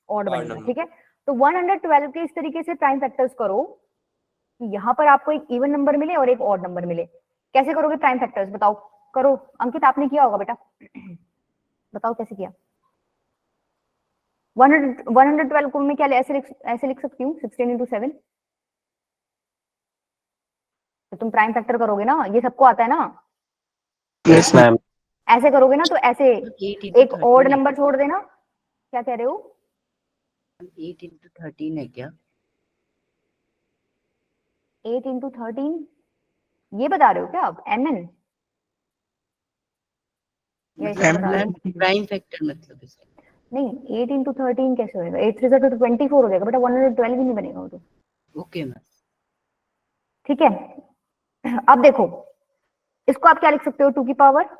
ऑड बनेगा, ठीक है। तो 112 के इस तरीके से प्राइम फैक्टर्स करो कि यहाँ पर आपको एक इवन नंबर मिले और एक ऑड नंबर मिले। कैसे करोगे प्राइम फैक्टर्स, बताओ। करो अंकित, आपने किया होगा बेटा, बताओ कैसे किया? 112 को मैं क्या ऐसे लिख सकती हूँ 16 × 7। तो तुम प्राइम फैक्टर करोगे ना, ये सबको आता है ना? Yes ma'am. ऐसे करोगे ना तो ऐसे 8 into एक ऑड 13 नंबर छोड़ देना। क्या कह रहे हो? 8 into 13 है क्या? 8 × 13 ये बता रहे हो क्या आप? mn या इसका बता रहे हो? प्राइम फैक्टर मतलब इसका नहीं, 8 × 13 कैसे होएगा? 8 3 तो 24 हो जाएगा बेटा, 112 भी नहीं बनेगा वो तो। Okay ma'am. ठीक है। अब देखो इसको आप क्या लिख सकते हो, 2 की पावर,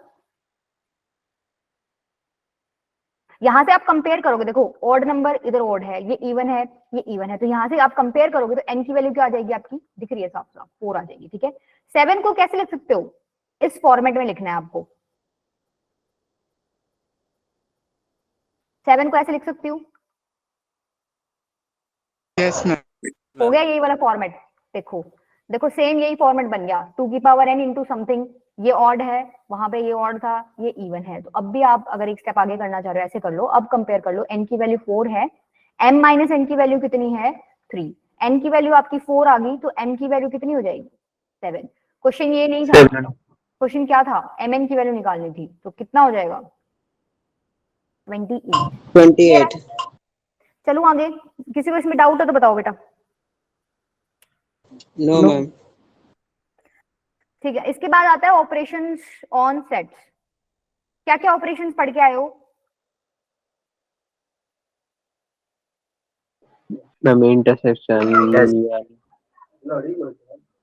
यहां से आप कंपेयर करोगे, देखो ऑड नंबर इधर ऑड है, ये इवन है, ये इवन है, तो यहां से आप कंपेयर करोगे तो n की वैल्यू क्या आ जाएगी आपकी? दिख रही है साफ साफ, 4 आ जाएगी, ठीक है। 7 को कैसे लिख सकते हो? इस फॉर्मेट में लिखना है आपको। 7 को ऐसे लिख सकती हूँ यस मैम। हो गया यही वाला फॉर्मेट। देखो देखो सेम यही फॉर्मेट बन गया, 2 की पावर n इंटू समथिंग, ये ऑड है, वहां पे ये ऑड था, ये इवन है। तो अब भी आप अगर एक स्टेप आगे करना चाह रहे हो ऐसे कर लो। अब कंपेयर कर लो, n की वैल्यू 4 है, m माइनस n की वैल्यू कितनी है 3, n की वैल्यू आपकी 4 आ गई तो m की वैल्यू कितनी हो जाएगी 7। क्वेश्चन ये नहीं था, क्वेश्चन क्या था, mn की वैल्यू निकालनी थी, तो कितना हो जाएगा 28। 28. चलो आगे, किसी को इसमें डाउट है तो बताओ बेटा। No, ma'am. ठीक है, इसके बाद आता है ऑपरेशंस ऑन सेट्स। क्या क्या ऑपरेशंस पढ़ के आए हो? मैम इंटरसेक्शन,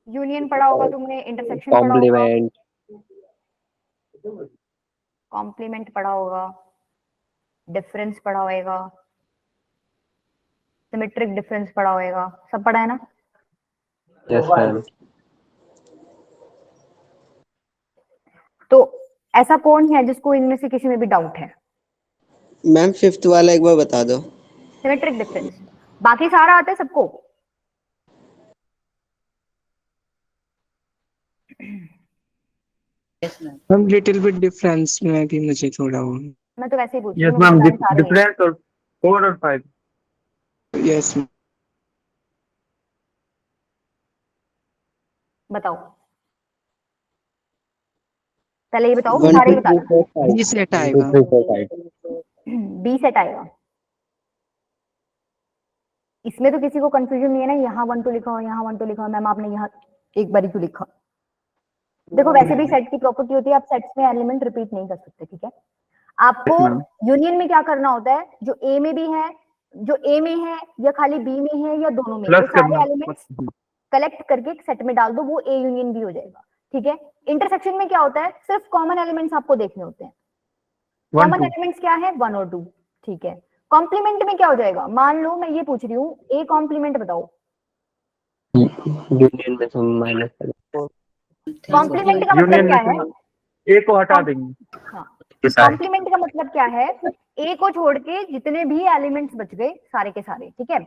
यूनियन पढ़ा होगा तुमने, इंटरसेक्शन पढ़ा होगा, कॉम्प्लीमेंट, कॉम्प्लीमेंट पढ़ा होगा, डिफरेंस पढ़ा होगा, सिमेट्रिक डिफरेंस पढ़ा होगा, सब पढ़ा है ना? Yes ma'am. तो ऐसा कौन है जिसको इनमें से किसी में भी डाउट है? मैम 5th वाला एक बार बता दो. सिमेट्रिक डिफरेंस, बाकी सारा आता है सबको। Yes ma'am. Ma'am little bit difference में भी मुझे थोड़ा हो। मैं तो वैसे ही पूछ रही यस हूँ, मैम, मुझे सारे हैं। डिफरेंस और 4 और 5. Yes ma'am. बताओ, पहले ये बताओ, 1 सारे 2 ही बता 3 4 5. बी सेट आएगा। बी सेट आएगा। इसमें तो किसी को कंफ्यूजन नहीं है ना, यहाँ 1 2 लिखा हो, यहाँ 1 2 लिखा हो, मैम आपने यहाँ एक बारी क्यों लिखा? देखो वैसे भी सेट की प्रॉपर्टी होती है, आप सेट्स में एलिमेंट रिपीट नहीं कर सकते, ठीक है? आपको यूनियन में क्या करना होता है, जो ए में भी है, जो ए में है या खाली बी में है या दोनों में, वो प्लस सारे करना. एलिमेंट्स कलेक्ट करके एक सेट में डाल दो, वो ए यूनियन बी हो जाएगा, ठीक है? इंटरसेक्शन में क्या होता है, सिर्फ कॉमन एलिमेंट्स आपको देखने होते हैं। 1 कॉमन 2. एलिमेंट्स क्या है, 1 और 2, ठीक है? कॉम्प्लीमेंट में क्या हो जाएगा, मान लो मैं ये पूछ रही हूँ ए कॉम्प्लीमेंट बताओ। यूनियन में सम माइनस कॉम्प्लीमेंट का मतलब यूनियन क्या में है? से ए को हटा देंगे. हाँ, कॉम्प्लीमेंट का मतलब क्या है, ए को छोड़ के जितने भी एलिमेंट्स बच गए सारे के सारे, ठीक है?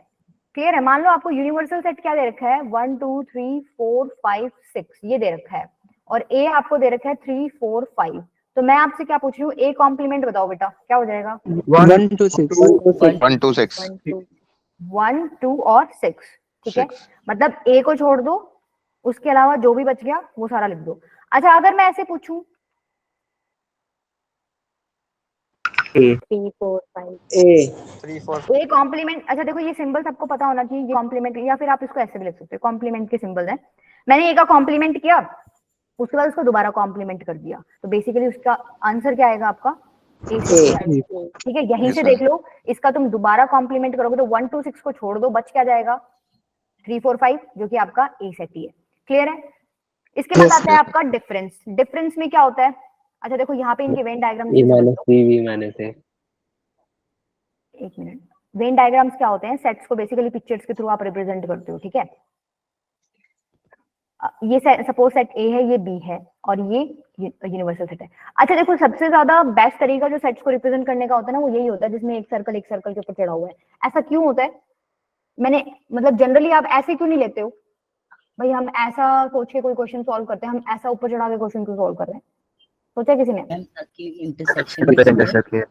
क्लियर है? मान लो आपको यूनिवर्सल सेट क्या दे रखा है, 1 2 3 4 5 6 ये दे रखा है, और ए आपको दे रखा है 3 4 5। तो मैं आपसे क्या पूछ रही हूँ, ए कॉम्प्लीमेंट बताओ बेटा, क्या हो जाएगा? 1 2 6। 1 2 6. 1 2 और 6, ठीक है? मतलब ए को छोड़ दो, उसके अलावा जो भी बच गया वो सारा लिख दो। अच्छा अगर मैं ऐसे पूछूं, 3 4 5. A. ए कॉम्प्लीमेंट, अच्छा देखो ये सिंबल सबको पता होना चाहिए, ये कॉम्प्लीमेंट, या फिर आप इसको ऐसे भी लिख सकते हो, कॉम्प्लीमेंट के सिंबल है। मैंने ए का कॉम्प्लीमेंट किया, उसके बाद उसको दोबारा कॉम्प्लीमेंट कर दिया, तो बेसिकली उसका आंसर क्या आएगा आपका, ए ठीक है? यहीं से देख लो, इसका तुम दोबारा कॉम्प्लीमेंट करोगे तो 1 2 6 को छोड़ दो, बच क्या जाएगा 3 4 5, जो कि आपका ए सेट ही है। क्लियर है? इसके बाद आता है आपका डिफरेंस। डिफरेंस में क्या होता है, अच्छा देखो यहाँ पे इनके Venn diagram, A minus C B minus A. एक मिनट, वेन डायग्राम्स क्या होते हैं, सेट्स को बेसिकली पिक्चर्स के थ्रू आप रिप्रेजेंट करते हो, ठीक है? ये सपोज सेट ए है, ये बी है, और ये यूनिवर्सल सेट है। अच्छा देखो सबसे ज्यादा बेस्ट तरीका जो सेट्स को रिप्रेजेंट करने का होता है ना, वो यही होता है जिसमें एक सर्कल के ऊपर चढ़ा हुआ है। ऐसा क्यों होता है, मैंने मतलब जनरली आप ऐसे क्यों नहीं लेते हो भाई, हम ऐसा सोच के कोई क्वेश्चन सॉल्व करते हैं, हम ऐसा ऊपर चढ़ा के क्वेश्चन क्यों सॉल्व कर रहे हैं, सोचा किसी ने? मैम ताकि इंटरसेक्शन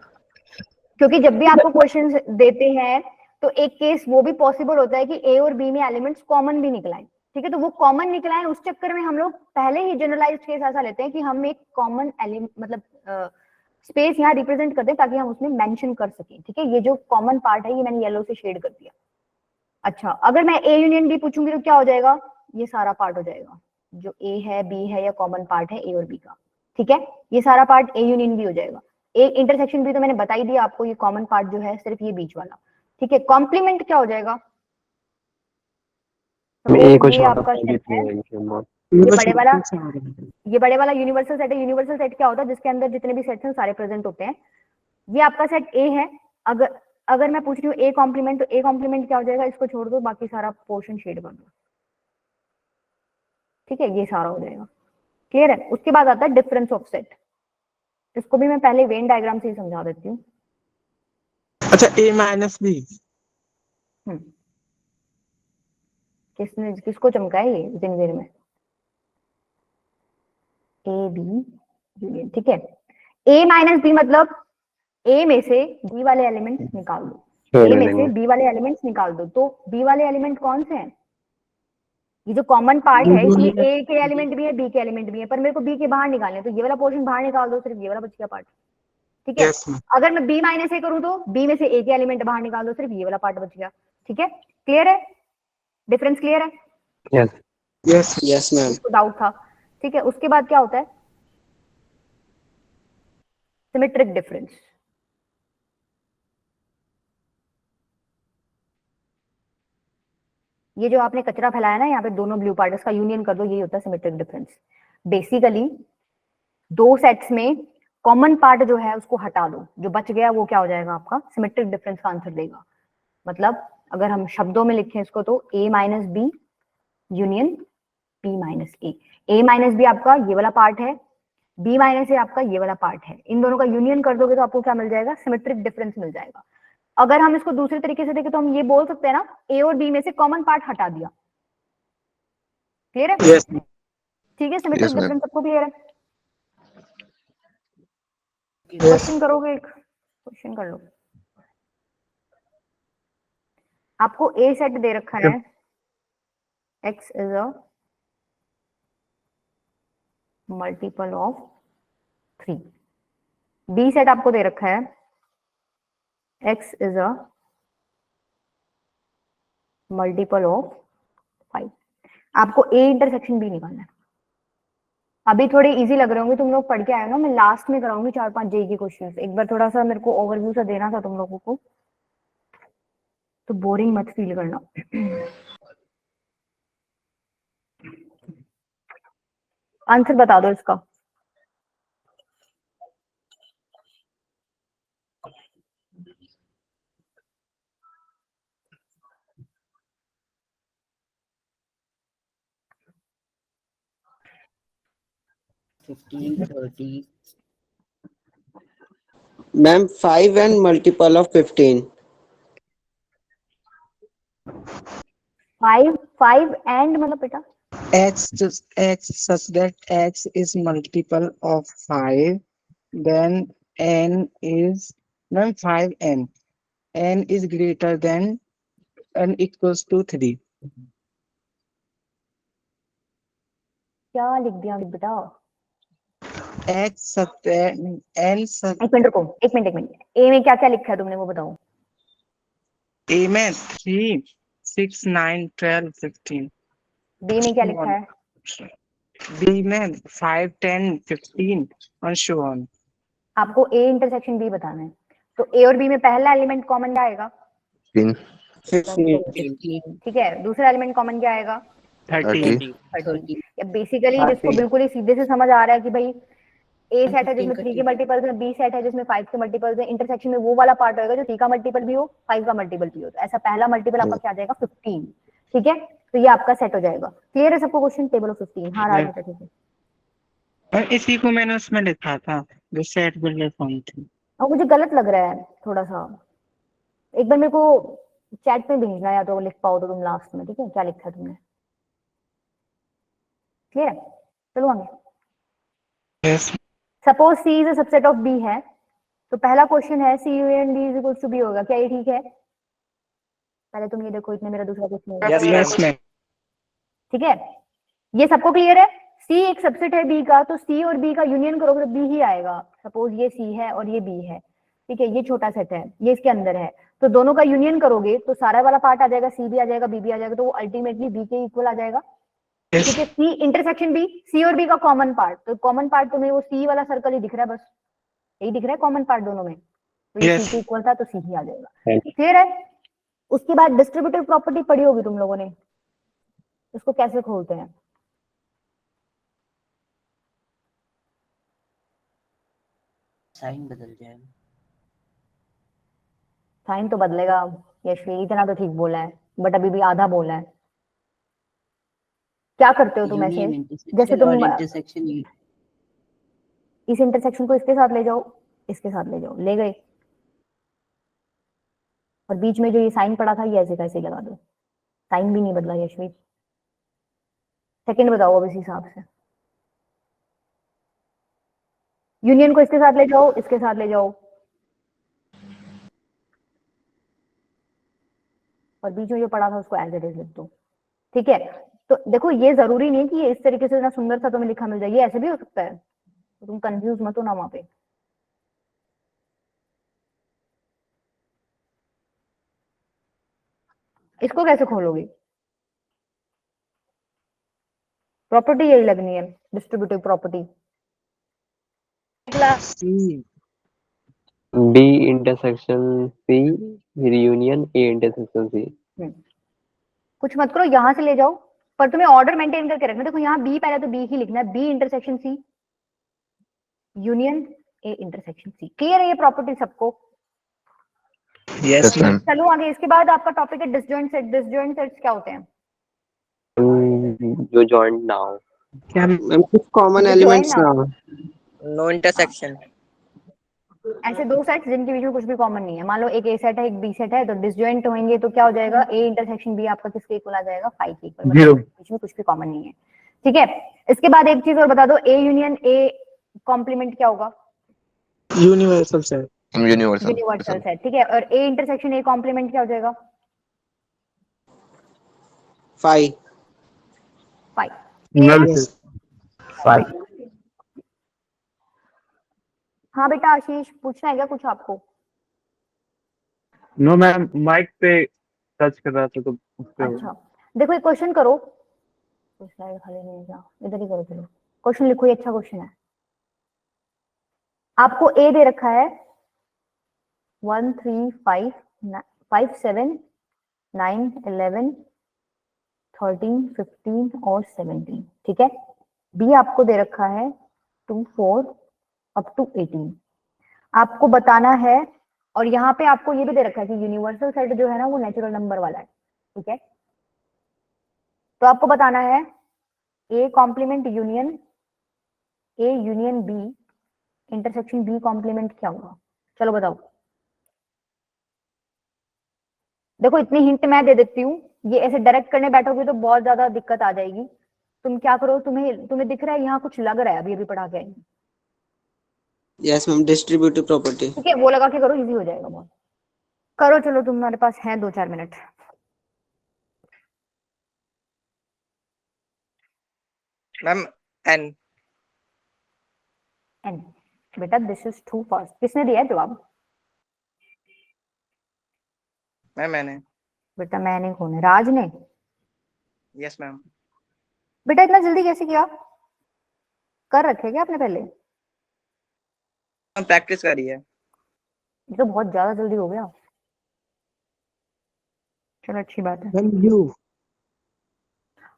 क्योंकि जब भी आपको क्वेश्चन देते हैं तो एक केस वो भी पॉसिबल होता है कि ए और बी में एलिमेंट्स कॉमन भी निकल आए, ठीक है? तो वो कॉमन निकला है, उस चक्कर में हम लोग पहले ही जनरलाइज्ड केस ऐसा लेते हैं कि हम एक कॉमन एलिमेंट मतलब स्पेस यहाँ रिप्रेजेंट करते हैं ताकि हम उसमें मेंशन कर सकें, ठीक है? ये जो कॉमन पार्ट है ये मैंने येलो से शेड कर दिया। अच्छा अगर मैं ए यूनियन बी पूछूंगी तो क्या हो जाएगा, ये सारा पार्ट हो जाएगा, जो ए है बी है या कॉमन पार्ट है ए और बी का, ठीक है? ये सारा पार्ट ए यूनियन बी हो जाएगा। एक इंटरसेक्शन भी तो मैंने बता ही दिया आपको, ये कॉमन पार्ट जो है सिर्फ ये बीच वाला, ठीक है? कॉम्प्लीमेंट क्या हो जाएगा, ये आपका सेट है, ये बड़े वाला यूनिवर्सल सेट है। यूनिवर्सल सेट क्या होता है, जिसके अंदर जितने भी सेट्स हैं सारे प्रेजेंट होते हैं। ये आपका सेट ए है, अगर मैं पूछ रही हूँ ए कॉम्प्लीमेंट, तो ए कॉम्प्लीमेंट क्या हो जाएगा, इसको छोड़ दो, बाकी सारा पोर्शन शेड कर दो, ठीक है? ये सारा हो जाएगा। क्लियर है? उसके बाद आता है डिफरेंस ऑफ सेट, इसको भी मैं पहले वेन डायग्राम से ही समझा देती हूँ। अच्छा ए माइनस बी, किसने किसको चमका है ये जिनवीर में? ए बी यूनियन, ठीक है। ए माइनस बी मतलब ए में से बी वाले एलिमेंट्स निकाल दो, छोड़ ए में से देंगे। बी वाले एलिमेंट्स निकाल दो। तो बी वाले एलिमेंट कौन से हैं? ये जो कॉमन पार्ट है इसमें ए के एलिमेंट भी है, बी के एलिमेंट भी है, पर मेरे को बी के बाहर निकालने, तो ये वाला पोर्शन बाहर निकाल दो, सिर्फ ये वाला बच गया पार्ट, ठीक है। Yes, ma'am. अगर मैं बी माइनस ए करूँ तो बी में से ए के एलिमेंट बाहर निकाल दो, सिर्फ ये वाला पार्ट बच गया, ठीक है। क्लियर है? डिफरेंस क्लियर है? Yes Yes. Yes ma'am. इसको डाउट था, ठीक है। उसके बाद क्या होता है? Symmetric difference. ये जो आपने कचरा फैलाया ना यहाँ पे दोनों ब्लू पार्ट, इसका यूनियन कर दो, यही होता है सिमेट्रिक डिफरेंस। बेसिकली दो सेट्स में कॉमन पार्ट जो है उसको हटा दो, जो बच गया वो क्या हो जाएगा आपका? सिमेट्रिक डिफरेंस का आंसर देगा। मतलब अगर हम शब्दों में लिखें इसको तो a minus B union b minus A minus B आपका ये वाला पार्ट है, b माइनस ए आपका ये वाला पार्ट है। इन दोनों का यूनियन कर दोगे तो आपको क्या मिल जाएगा? सिमेट्रिक डिफरेंस मिल जाएगा। अगर हम इसको दूसरे तरीके से देखें तो हम ये बोल सकते हैं ना, ए और बी में से कॉमन पार्ट हटा दिया। क्लियर है? Yes, ma'am. ठीक है, सिमेट्रिक Yes, ma'am. डिफरेंस सबको क्लियर है? Yes. क्वेश्चन करोगे? एक क्वेश्चन कर लो। आपको ए सेट दे रखा है, x is a multiple of 3। B set आपको दे रखा है x is a multiple of 5। आपको ए इंटरसेक्शन बी निकालना है। अभी थोड़े इजी लग रहे होंगे, तुम लोग पढ़ के आए हो ना, मैं लास्ट में कराऊंगी 4-5 जेई के क्वेश्चंस। एक बार थोड़ा सा मेरे को ओवरव्यू सा देना था तुम लोगों को, तो बोरिंग मत फील करना। आंसर बता दो इसका। Fifteen 30 ma'am 5 and multiple of 15। 5 and मतलब बेटा x such that x is multiple of 5, then n is then 5n, n is greater than n equals to 3. क्या लिख दिया बेटा? x such that n such एक मिनट रुको, एक minute. ए में क्या क्या लिखा है तुमने वो बताओ। a में 3 6 9 12 15, बी में क्या लिखा है? b में 5 10 15 and so on. आपको ए इंटरसेक्शन बी बताना है, तो ए और बी में पहला एलिमेंट कॉमन क्या आएगा? 15 15 ठीक है, दूसरा एलिमेंट कॉमन क्या आएगा? 30. 30 बेसिकली जिसको बिल्कुल ही सीधे से समझ आ रहा है कि भाई ए सेट है जिसमें 3 के मल्टीपल्स हैं, बी सेट है जिसमें 5 के मल्टीपल्स हैं, इंटरसेक्शन में वो वाला पार्ट होगा जो 3 का मल्टीपल भी हो 5 का मल्टीपल भी हो। तो ऐसा पहला मल्टीपल आपका क्या आ जाएगा? 15। ठीक है, तो ये आपका सेट हो जाएगा। क्लियर है सबको क्वेश्चन? Table of 15। हाँ राज बेटा, ठीक है। और इसी को मैंने उसमें लिखा था जो सेट बिल्डर फॉर्म थी। और मुझे गलत लग रहा है थोड़ा सा, एक बार मेरे को चैट पे भेजना, या तो लिख पाओ तो तुम लास्ट में, ठीक है, क्या लिखा है तुमने। क्लियर है? चलो आगे। Yes suppose C is a subset of B है, तो पहला क्वेश्चन है C and D is equal to B होगा, क्या ये ठीक है? पहले तुम ये देखो, इतने मेरा दूसरा क्वेश्चन है। Yes ma'am. ठीक है, ये सबको क्लियर है? सी एक सबसेट है बी का, तो सी और बी का यूनियन करोगे तो बी ही आएगा। सपोज ये सी है और ये बी है, ठीक है, ये छोटा सेट है, ये इसके अंदर है, तो दोनों का यूनियन करोगे तो सारा वाला पार्ट आ जाएगा, सी भी आ जाएगा, बी भी आ जाएगा, तो वो अल्टीमेटली बी के इक्वल आ जाएगा। ठीक है, सी इंटरसेक्शन बी, सी और बी का कॉमन पार्ट, तो कॉमन पार्ट तुम्हें वो सी वाला सर्कल ही दिख रहा है, बस यही दिख रहा है कॉमन पार्ट दोनों में, तो ये सी के इक्वल था तो सी ही आ जाएगा। क्लियर है? उसके बाद डिस्ट्रीब्यूटिव प्रॉपर्टी पढ़ी होगी तुम लोगों ने, उसको कैसे खोलते हैं? साइन बदल जाएगा। साइन तो बदलेगा यशवी, इतना तो ठीक बोला है, बट अभी भी आधा बोला है। क्या करते हो तुम ऐसे? जैसे तुम इंटरसेक्शन इस इंटरसेक्शन को इसके साथ ले जाओ, इसके साथ ले जाओ, ले गए, और बीच में जो ये साइन पड़ा था ये ऐसे कैसे लगा दो, साइन भी नहीं बदला यशवी। सेकंड बताओ अब इस हिसाब से। यूनियन को इसके साथ ले जाओ, इसके साथ ले जाओ, और बीच में जो पड़ा था उसको एज इट इज लिख दो। ठीक है, तो देखो ये जरूरी नहीं है कि ये इस तरीके से ना सुंदर सा तुम्हें लिखा मिल जाए, ये ऐसे भी हो सकता है, तो तुम कंफ्यूज मत हो ना वहां पे। इसको कैसे खोलोगे? प्रॉपर्टी यही लगनी है, distributive property. C. B intersection C union A intersection C। कुछ मत करो, यहां से ले जाओ, पर तुम्हें ऑर्डर मेंटेन करके रखना। देखो यहाँ बी पहले तो बी ही लिखना है, B intersection C union A intersection C. Clear है ये प्रॉपर्टी सबको? Yes, Yes, ma'am. ma'am. चलो आगे, इसके बाद आपका टॉपिक है डिसजॉइंट सेट। डिसजॉइंट सेट्स क्या होते हैं? जो जॉइंट ना हो। क्या मैम कुछ कॉमन जो एलिमेंट्स join ना हो। no intersection? ऐसे दो सेट्स जिनके बीच में कुछ भी कॉमन नहीं है। मान लो एक ए सेट है, एक बी सेट है, तो डिसजॉइंट होंगे तो क्या हो जाएगा? ए इंटरसेक्शन बी आपका किसके इक्वल आ जाएगा? 5 के इक्वल। Zero. बीच में कुछ भी कॉमन नहीं है। ठीक है, इसके बाद एक चीज और बता दो, ए यूनियन ए कॉम्प्लीमेंट क्या होगा? Universal set. Universal universal set. ठीक है, और ए इंटरसेक्शन ए कॉम्प्लीमेंट क्या हो जाएगा? 5 5। Null Yes. set. हाँ बेटा आशीष, पूछना है क्या कुछ आपको? नो मैम, माइक पे टच कर रहा था तो उससे हो अच्छा देखो एक क्वेश्चन करो, तो स्लाइड खाली नहीं जा, इधर ही करो। चलो क्वेश्चन लिखो, ये अच्छा क्वेश्चन है। आपको ए दे रखा है 1 3 5 5 7 9 11 13 15 और 17। ठीक है, बी आपको दे रखा है 2 4 अप टू 18। आपको बताना है, और यहाँ पे आपको ये भी दे रखा है कि यूनिवर्सल सेट जो है ना वो नेचुरल नंबर वाला है। ठीक है, तो आपको बताना है A complement union A union B intersection B complement क्या होगा? चलो बताओ। देखो इतनी हिंट मैं दे देती हूँ, ये ऐसे डायरेक्ट करने बैठोगे तो बहुत ज्यादा दिक्कत आ जाएगी। तुम क्या करो, तुम्हें दिख रहा है यहाँ कुछ लग रहा है, अभी अभी पढ़ा के आएंगे। Yes ma'am, distributive property. ठीक है, वो लगा के करो, इजी हो जाएगा बहुत। करो चलो, तुम्हारे पास है 2-4 मिनट। Ma'am, N. एन बेटा दिस इज टू फास्ट। किसने दिया है जवाब? Ma'am, N. बेटा मैंने, कौन है? राज ने? Yes, ma'am. बेटा इतना जल्दी कैसे किया? कर रखे क्या आपने पहले? Practice करी है। ये तो बहुत ज्यादा जल्दी हो गया। चलो अच्छी बात है। Then U.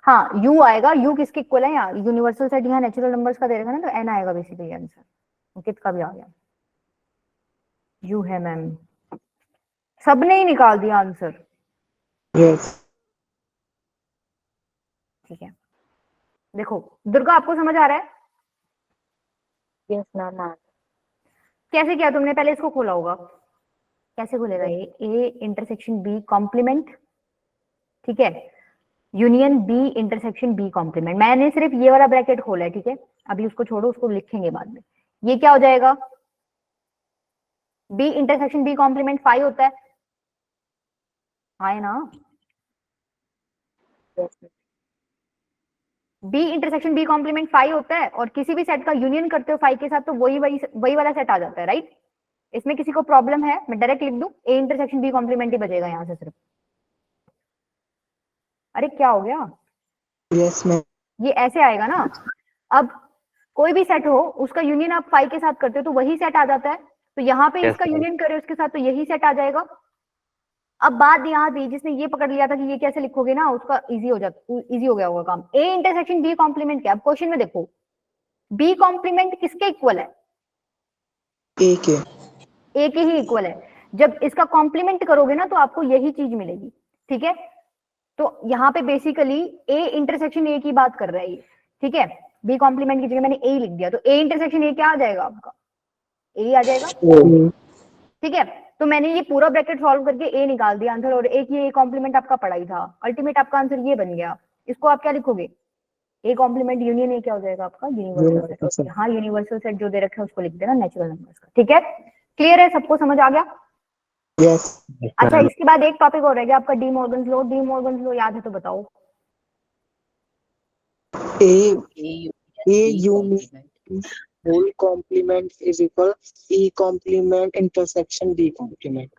हाँ यू आएगा। यू किसके इक्वल है? यहाँ यूनिवर्सल सेट, यहाँ नेचुरल नंबर्स का दे रखा है ना, तो एन आएगा बेसिकली आंसर। अंकित का भी आ गया। यू है मैम, सबने ही निकाल दिया आंसर। Yes. ठीक है, देखो दुर्गा आपको समझ आ रहा है यस मैम। कैसे किया तुमने? पहले इसको खोला होगा, कैसे खोलेगा? ए इंटरसेक्शन बी कॉम्प्लीमेंट, ठीक है, union B intersection B complement. मैंने सिर्फ ये वाला ब्रैकेट खोला है, ठीक है, अभी उसको छोड़ो, उसको लिखेंगे बाद में। ये क्या हो जाएगा? बी इंटरसेक्शन बी कॉम्प्लीमेंट 5 होता है, हाँ ना? बी इंटरसेक्शन बी कॉम्प्लीमेंट 5 होता है, और किसी भी सेट का यूनियन करते हो 5 के साथ तो वही वाला सेट आ जाता है, राइट? इसमें किसी को प्रॉब्लम है? मैं डायरेक्ट लिख दूं, ए इंटरसेक्शन बी कॉम्प्लीमेंट ही बचेगा यहाँ से सिर्फ। अरे क्या हो गया? Yes, ma'am. ये ऐसे आएगा ना। अब कोई भी सेट हो, उसका यूनियन आप 5 के साथ करते हो तो वही सेट आ जाता है, तो यहाँ पे Yes, इसका ma'am. यूनियन करे उसके साथ तो यही सेट आ जाएगा। अब बात यहाँ थी, जिसने ये पकड़ लिया था कि ये कैसे लिखोगे ना, उसका इजी हो गया होगा काम। ए इंटरसेक्शन बी कॉम्प्लीमेंट क्या? अब क्वेश्चन में देखो, बी कॉम्प्लीमेंट किसके इक्वल है? A के. ए के ही इक्वल है। जब इसका कॉम्प्लीमेंट करोगे ना तो आपको यही चीज मिलेगी, ठीक है? तो यहाँ पे बेसिकली ए इंटरसेक्शन ए की बात कर रहा है ये, ठीक है? बी कॉम्प्लीमेंट की जगह मैंने ए लिख दिया, तो ए इंटरसेक्शन ए क्या आ जाएगा आपका? ए आ जाएगा, ठीक है? तो मैंने ये पूरा ब्रैकेट सॉल्व करके ए निकाल दिया आंसर, और ए की ए कॉम्प्लीमेंट आपका पढ़ा ही था। अल्टीमेट आपका आंसर ये बन गया। इसको आप क्या लिखोगे? ए कॉम्प्लीमेंट यूनियन ए क्या हो जाएगा आपका यूनिवर्सल सेट। Universal. हाँ यूनिवर्सल सेट जो दे रखे हैं उसको लिख देना नेचुरल नंबर्स का। ठीक है, क्लियर है, सबको समझ आ गया? Yes. अच्छा इसके बाद एक टॉपिक और रह गया आपका D Morgan's law. D Morgan's law याद है तो बताओ। A A unit whole complement is equal E complement intersection B complement.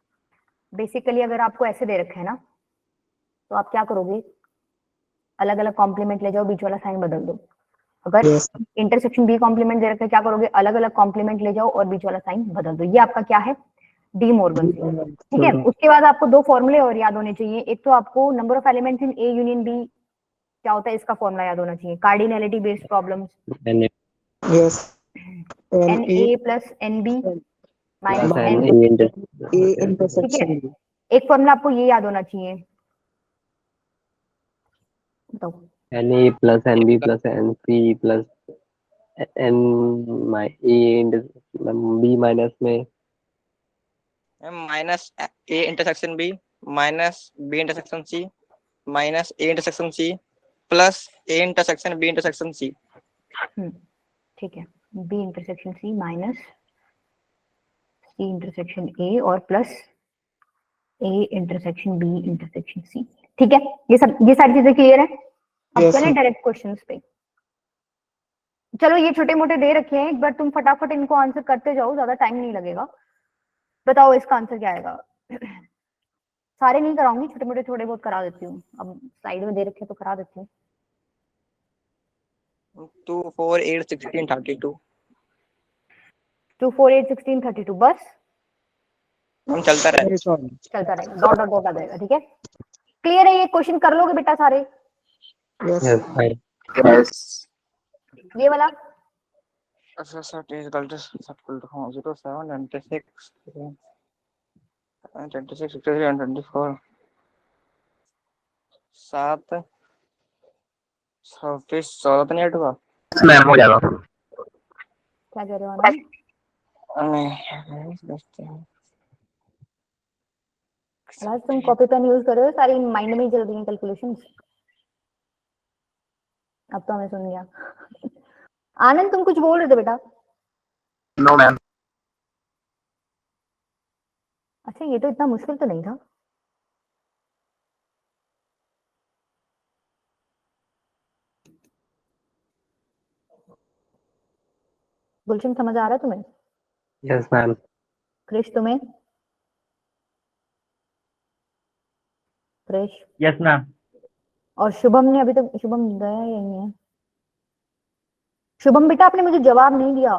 Basically अगर आपको ऐसे दे रखे है ना तो आप क्या करोगे, अलग अलग कॉम्प्लीमेंट ले जाओ, बीच वाला साइन बदल दो। अगर Yes. इंटरसेक्शन बी कॉम्प्लीमेंट दे रखा है क्या करोगे, अलग अलग कॉम्प्लीमेंट ले जाओ और बीच वाला साइन बदल दो। ये आपका क्या है, डी मॉर्गन्स लॉ। ठीक है, उसके बाद आपको दो फॉर्मूले और याद होने चाहिए। एक तो आपको number of elements in A union B क्या होता है इसका फॉर्मूला याद होना चाहिए, cardinality based problems, Yes. N A plus N B minus minus N. A ठीक है, intersection B. एक फॉर्मूला आपको ये याद होना चाहिए, बताओ। NA plus NB plus NC plus N B minus में minus A intersection B minus B intersection C minus A intersection C plus A intersection B intersection C. ठीक है, B intersection C minus C intersection A और plus A intersection B intersection C. ठीक है, ये सारी चीजें clear है। अब Yes, चले sir. डायरेक्ट क्वेश्चंस पे। चलो ये छोटे मोटे दे रखे हैं, एक बार तुम फटाफट इनको आंसर करते जाओ, ज्यादा टाइम नहीं लगेगा। बताओ इसका आंसर क्या आएगा। सारे नहीं कराऊंगी, छोटे मोटे थोड़े बहुत करा देती हूँ, अब स्लाइड में दे रखे तो करा देती हूँ। 2 4 8 16 32 2 4 8 16 32 बस हम चलता रहे। Yes, sir. चलता रहेगा, डॉट डॉट डॉट आ जाएगा। ठीक है, क्लियर है, ये क्वेश्चन कर लोगे बेटा सारे। Yes. यस भाई ये वाला अच्छा sir is equal to 0 7 26 26 63 and 24 7 26 14 तो नहीं हटूगा। मैम हो जाएगा। क्या कह रहे हो आनंद? आज तुम कॉपी पेन यूज कर रहे हो, सारी माइंड में ही चल रही हैं कैलकुलेशंस। अब तो हमें सुन गया। आनंद तुम कुछ बोल रहे थे बेटा। नो मैम अच्छा ये तो इतना मुश्किल तो नहीं था। गुलशन समझ आ रहा है तुम्हें? यस मैम क्रिश तुम्हें? Krish yes ma'am. और शुभम ने अभी तक, शुभम गया यही है। शुभम बेटा आपने मुझे जवाब नहीं दिया।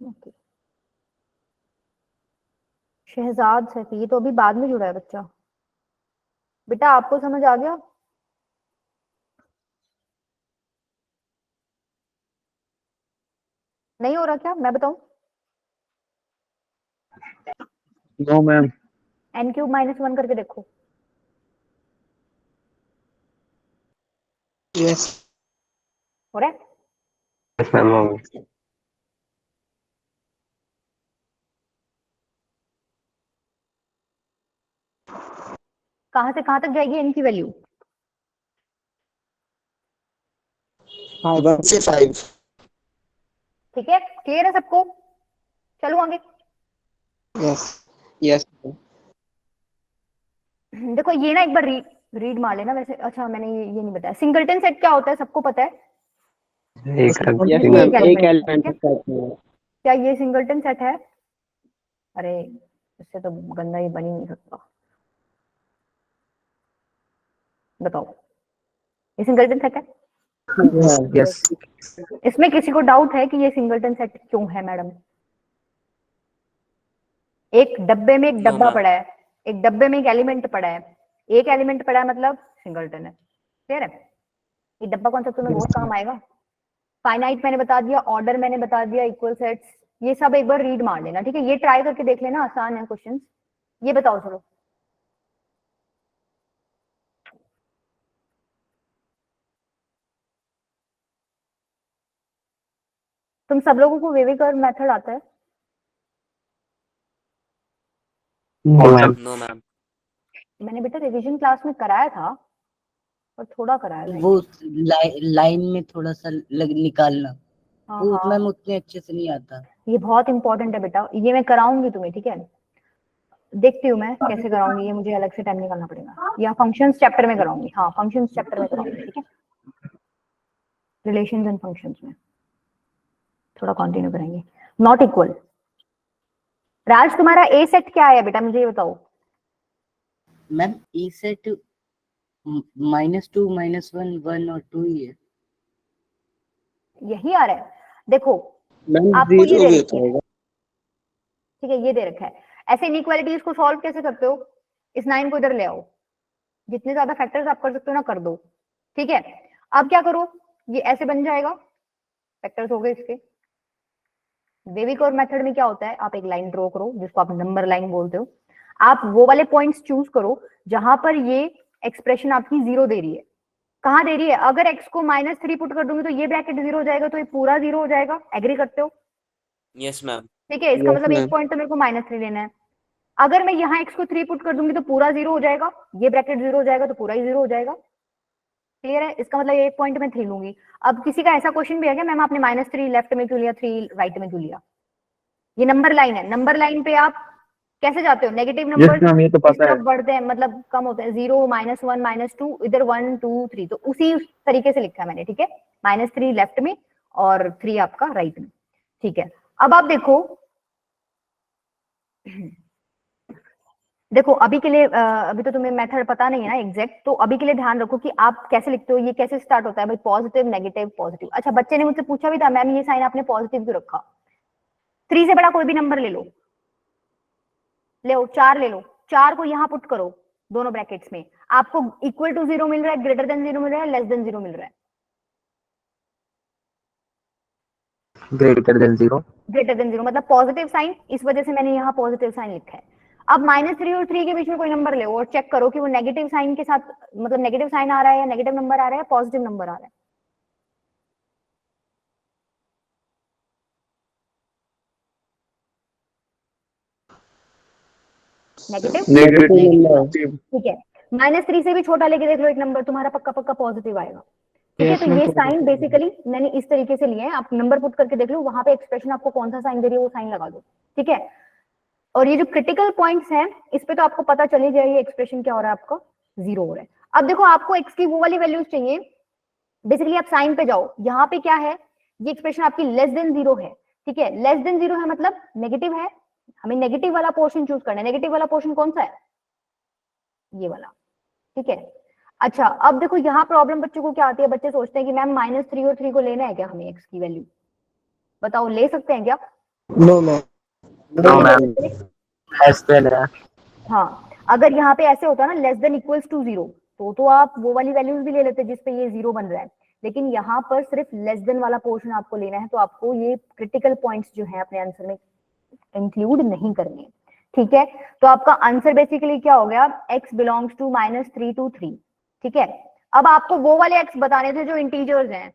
ओके। शहजाद सैफी, ये तो अभी बाद में जुड़ा है बच्चा। बेटा आपको समझ आ गया? नहीं हो रहा क्या, मैं बताऊं? No ma'am. n क्यूब -1 करके देखो। Yes. हो रहा है? यस मैम हो गया। कहां से कहां तक जाएगी n की वैल्यू? 1 से 5। ठीक है, क्लियर है सबको? चलो आगे। Yes. Yes. देखो ये ना एक बार रीड मार लेना वैसे। अच्छा मैंने ये नहीं बताया, सिंगलटन सेट क्या होता है सबको पता है? एक Yes, ये ma'am. एक एक एलिमेंट एलिमेंट है। क्या ये सिंगलटन सेट है? अरे इससे तो गंदा ही बन ही नहीं सकता। बताओ ये सिंगलटन सेट है? Yes. इसमें किसी को डाउट है कि ये सिंगलटन सेट क्यों है मैडम? एक डब्बे में एक No, डब्बा ma'am. पड़ा है, एक डब्बे में एक एलिमेंट पड़ा है, एक एलिमेंट पड़ा है मतलब सिंगलटन है। क्लियर है? ये डब्बा कॉन्सेप्ट तुम्हें बहुत काम आएगा। फाइनाइट मैंने बता दिया, ऑर्डर मैंने बता दिया, इक्वल सेट्स, ये सब एक बार रीड मार लेना। ठीक है, ये ट्राई करके देख लेना, आसान है क्वेश्चंस। ये बताओ चलो, तुम सब लोगों को वेवे कर्व मेथड आता है? No ma'am No, ma'am. मैंने बेटा रिवीजन क्लास में कराया था और थोड़ा कराया था। वो लाइन में थोड़ा सा निकालना, हाँ वो हाँ मैम उतने अच्छे से नहीं आता। ये बहुत इंपॉर्टेंट है बेटा, ये मैं कराऊंगी तुम्हें, ठीक है। देखती हूँ मैं कैसे कराऊंगी, ये मुझे अलग से टाइम निकालना पड़ेगा, या फंक्शंस चैप्टर में कराऊंगी। हाँ फंक्शंस चैप्टर में कराऊंगी, ठीक है। रिलेशंस एंड फंक्शंस में थोड़ा कंटिन्यू करेंगे। Not equal. राज तुम्हारा ए सेट क्या है बेटा, मुझे ये बताओ। मैम ई सेट -2 -1 1 और 2 ही है। यही आ रहा है, देखो मैम आपको ये 0 दे भी रखी होता है, होगा। ठीक है, ये दे रखा है। ऐसे इनइक्वालिटीज को सॉल्व कैसे करते हो, इस 9 को इधर ले आओ, जितने ज्यादा फैक्टर्स आप कर सकते हो ना कर दो, ठीक है। अब क्या करो, ये ऐसे बन जाएगा, फैक्टर्स हो गए इसके। वेविक और मेथड में क्या होता है, आप एक लाइन ड्रॉ करो जिसको आप नंबर लाइन बोलते हो, आप वो वाले पॉइंट्स चूज करो जहां पर ये एक्सप्रेशन आपकी 0 दे रही है। कहाँ दे रही है, अगर x को -3 पुट कर दूंगी तो ये ब्रैकेट 0 हो जाएगा, तो ये पूरा 0 हो जाएगा। एग्री करते हो? Yes ma'am. ठीक है, इसका यस मतलब एक मैम। पॉइंट तो मेरे को -3 लेना है। अगर मैं यहाँ x को 3 पुट कर दूंगी तो पूरा 0 हो जाएगा, ये ब्रैकेट 0 हो जाएगा, तो पूरा ही 0 हो जाएगा। क्लियर है? इसका मतलब एक पॉइंट में 3 लूंगी। अब किसी का ऐसा क्वेश्चन भी है क्या, मैम आपने -3 लेफ्ट में क्यों लिया, 3 राइट में क्यों लिया? ये नंबर लाइन है, नंबर लाइन पे आप कैसे जाते हो, नेगेटिव यस नंबर मैम, ये तो इस पता है। तरफ बढ़ते हैं, मतलब कम होते हैं, 0 -1 -2 इधर 1 2 3, तो उसी तरीके से लिखा है मैंने, ठीक है। -3 लेफ्ट में और 3 आपका राइट में, ठीक है। अब आप देखो, देखो अभी के लिए अभी तो तुम्हें मेथड पता नहीं है ना एग्जैक्ट, तो अभी के लिए ध्यान रखो कि आप कैसे लिखते हो, ये कैसे स्टार्ट होता है भाई, पॉजिटिव नेगेटिव पॉजिटिव। अच्छा बच्चे ने मुझसे पूछा भी था, मैम ये साइन आपने पॉजिटिव क्यों रखा? 3 से बड़ा कोई भी नंबर ले लो, ले लो 4 ले लो, 4 को यहाँ पुट करो दोनों ब्रैकेट्स में, आपको इक्वल टू 0 मिल रहा है, ग्रेटर देन 0 मिल रहा है, लेस देन 0 मिल रहा है? Greater than 0। ग्रेटर देन 0 मतलब पॉजिटिव साइन, इस वजह से मैंने यहाँ पॉजिटिव साइन लिखा है। अब -3 और 3 के बीच में कोई नंबर ले और चेक करो कि वो नेगेटिव साइन के साथ, मतलब नेगेटिव साइन आ रहा है या नेगेटिव नंबर आ रहा है, पॉजिटिव नंबर आ रहा है। Negative, negative. ठीक है। -3 से भी छोटा लेके देख लो एक नंबर, तुम्हारा पक्का पक्का पॉजिटिव आएगा, ठीक है। Yes, तो मैम, ये positive साइन बेसिकली मैंने इस तरीके से लिए हैं, आप नंबर पुट करके देख लो, वहां पे एक्सप्रेशन आपको कौन सा साइन दे रही है वो साइन लगा दो, ठीक है। और ये जो क्रिटिकल पॉइंट्स हैं इस पे तो आपको पता चल ही जाएगी एक्सप्रेशन क्या हो रहा है आपका, 0 हो रहा है। अब देखो आपको x की वो वाली वैल्यूज चाहिए, बेसिकली आप साइन पे जाओ, यहाँ पे क्या है, ये एक्सप्रेशन आपकी लेस देन 0 है, ठीक है। लेस देन 0 है मतलब नेगेटिव है, हमें नेगेटिव वाला पोर्शन चूज करना है। नेगेटिव वाला पोर्शन कौन सा है, ये वाला, ठीक है। अच्छा अब देखो यहाँ प्रॉब्लम बच्चों को क्या आती है, बच्चे सोचते हैं कि मैम -3 और 3 को लेना है क्या हमें x की वैल्यू, बताओ ले सकते हैं क्या? No, ma'am. नो मैम, ऐसे है। हाँ अगर यहाँ पे ऐसे होता ना लेस देन इक्वल्स टू 0, तो आप वो वाली वैल्यूज भी ले लेते जिसपे ये 0 बन रहा है, लेकिन यहाँ पर सिर्फ लेस देन वाला पोर्शन आपको लेना है, तो आपको ये क्रिटिकल पॉइंट्स जो है अपने आंसर में इंक्लूड नहीं करने, ठीक है। तो आपका आंसर बेसिकली क्या हो गया, x बिलोंग्स टू -3 to 3, ठीक है। अब आपको वो वाले x बताने थे जो इंटीजर्स हैं,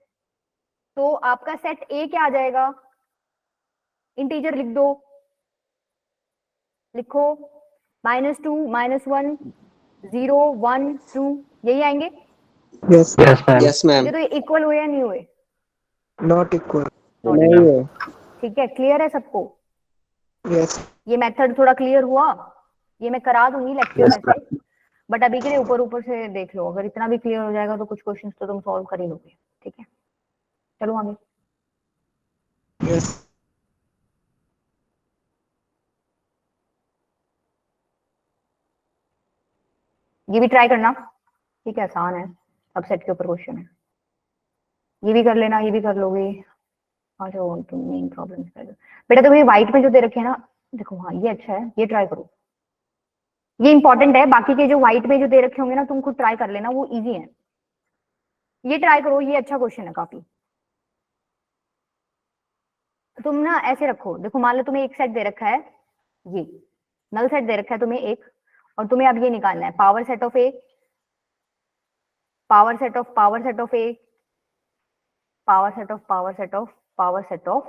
तो आपका सेट A क्या आ जाएगा, इंटीजर लिख दो, लिखो -2 -1 0 1 2, यही आएंगे। Yes. Yes ma'am. Yes, ma'am. ये तो इक्वल हुए या नहीं हुए, Not equal. नहीं है। ठीक है। क्लियर है सबको, Yes. ये मेथड थोड़ा क्लियर हुआ, ये मैं करा दूंगी लेक्चर में से, बट अभी के लिए ऊपर ऊपर से देख लो, अगर इतना भी क्लियर हो जाएगा तो कुछ क्वेश्चंस तो तुम सॉल्व कर ही लोगे, ठीक है। चलो आगे। Yes. ये भी ट्राई करना, ठीक है, आसान है, सबसेट के ऊपर क्वेश्चन है, ये भी कर लेना, ये भी कर लोगे। अच्छा तुम मेन प्रॉब्लम बेटा, तो ये व्हाइट में जो दे रखे हैं ना, देखो हाँ ये अच्छा है, ये ट्राई करो, ये इंपॉर्टेंट है। बाकी के जो व्हाइट में जो दे रखे होंगे ना तुम खुद ट्राई कर लेना, वो इजी है, ये ट्राई करो, ये अच्छा क्वेश्चन है काफी। तुम ना ऐसे रखो, देखो मान लो तुम्हें एक सेट दे रखा है, ये नल सेट दे रखा है तुम्हें एक, और तुम्हें अब ये निकालना है power set of A, power set of power set of A, power set of power set of power set of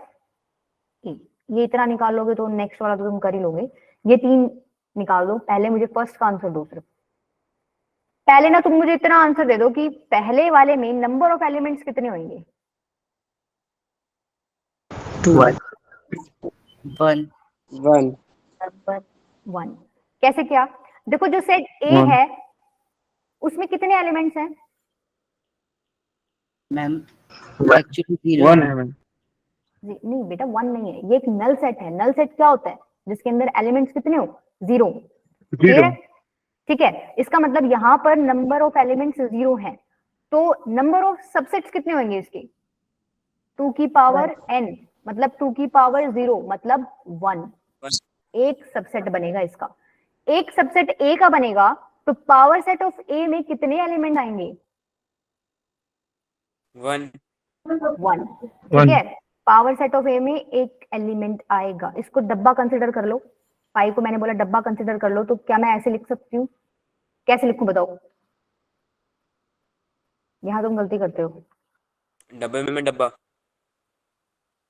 A. ये इतना निकाल लोगे तो नेक्स्ट वाला तो तुम कर ही लोगे। ये 3 निकाल दो, पहले मुझे फर्स्ट का आंसर दो सिर्फ, पहले ना तुम मुझे इतना आंसर दे दो कि पहले वाले में नंबर ऑफ एलिमेंट्स कितने होंगे? 2 1 1 1 नंबर 1। कैसे क्या? देखो जो सेट ए 1 है उसमें कितने एलिमेंट्स हैं? मैम 1 एक्चुअली 0 1 है। है मैम। नहीं बेटा 1 नहीं है, ये एक नल सेट है। नल सेट क्या होता है? जिसके अंदर एलिमेंट्स कितने हो? 0। क्लियर 0 है? ठीक है, इसका मतलब यहाँ पर नंबर ऑफ एलिमेंट्स 0 है, तो नंबर ऑफ सबसेट्स कितने होंगे इसके? 2 की पावर n, मतलब 2 की पावर 0 मतलब 1। एक सबसेट बनेगा इसका। एक सबसेट ए का बनेगा तो पावर सेट ऑफ ए में कितने एलिमेंट आएंगे? 1 1। ठीक है, पावर सेट ऑफ ए में एक एलिमेंट आएगा। इसको डब्बा कंसिडर कर लो। पाई को मैंने बोला डब्बा कंसिडर कर लो, तो क्या मैं ऐसे लिख सकती हूँ? कैसे लिखूं बताओ? यहाँ तुम गलती करते हो। डब्बे में मैं डब्बा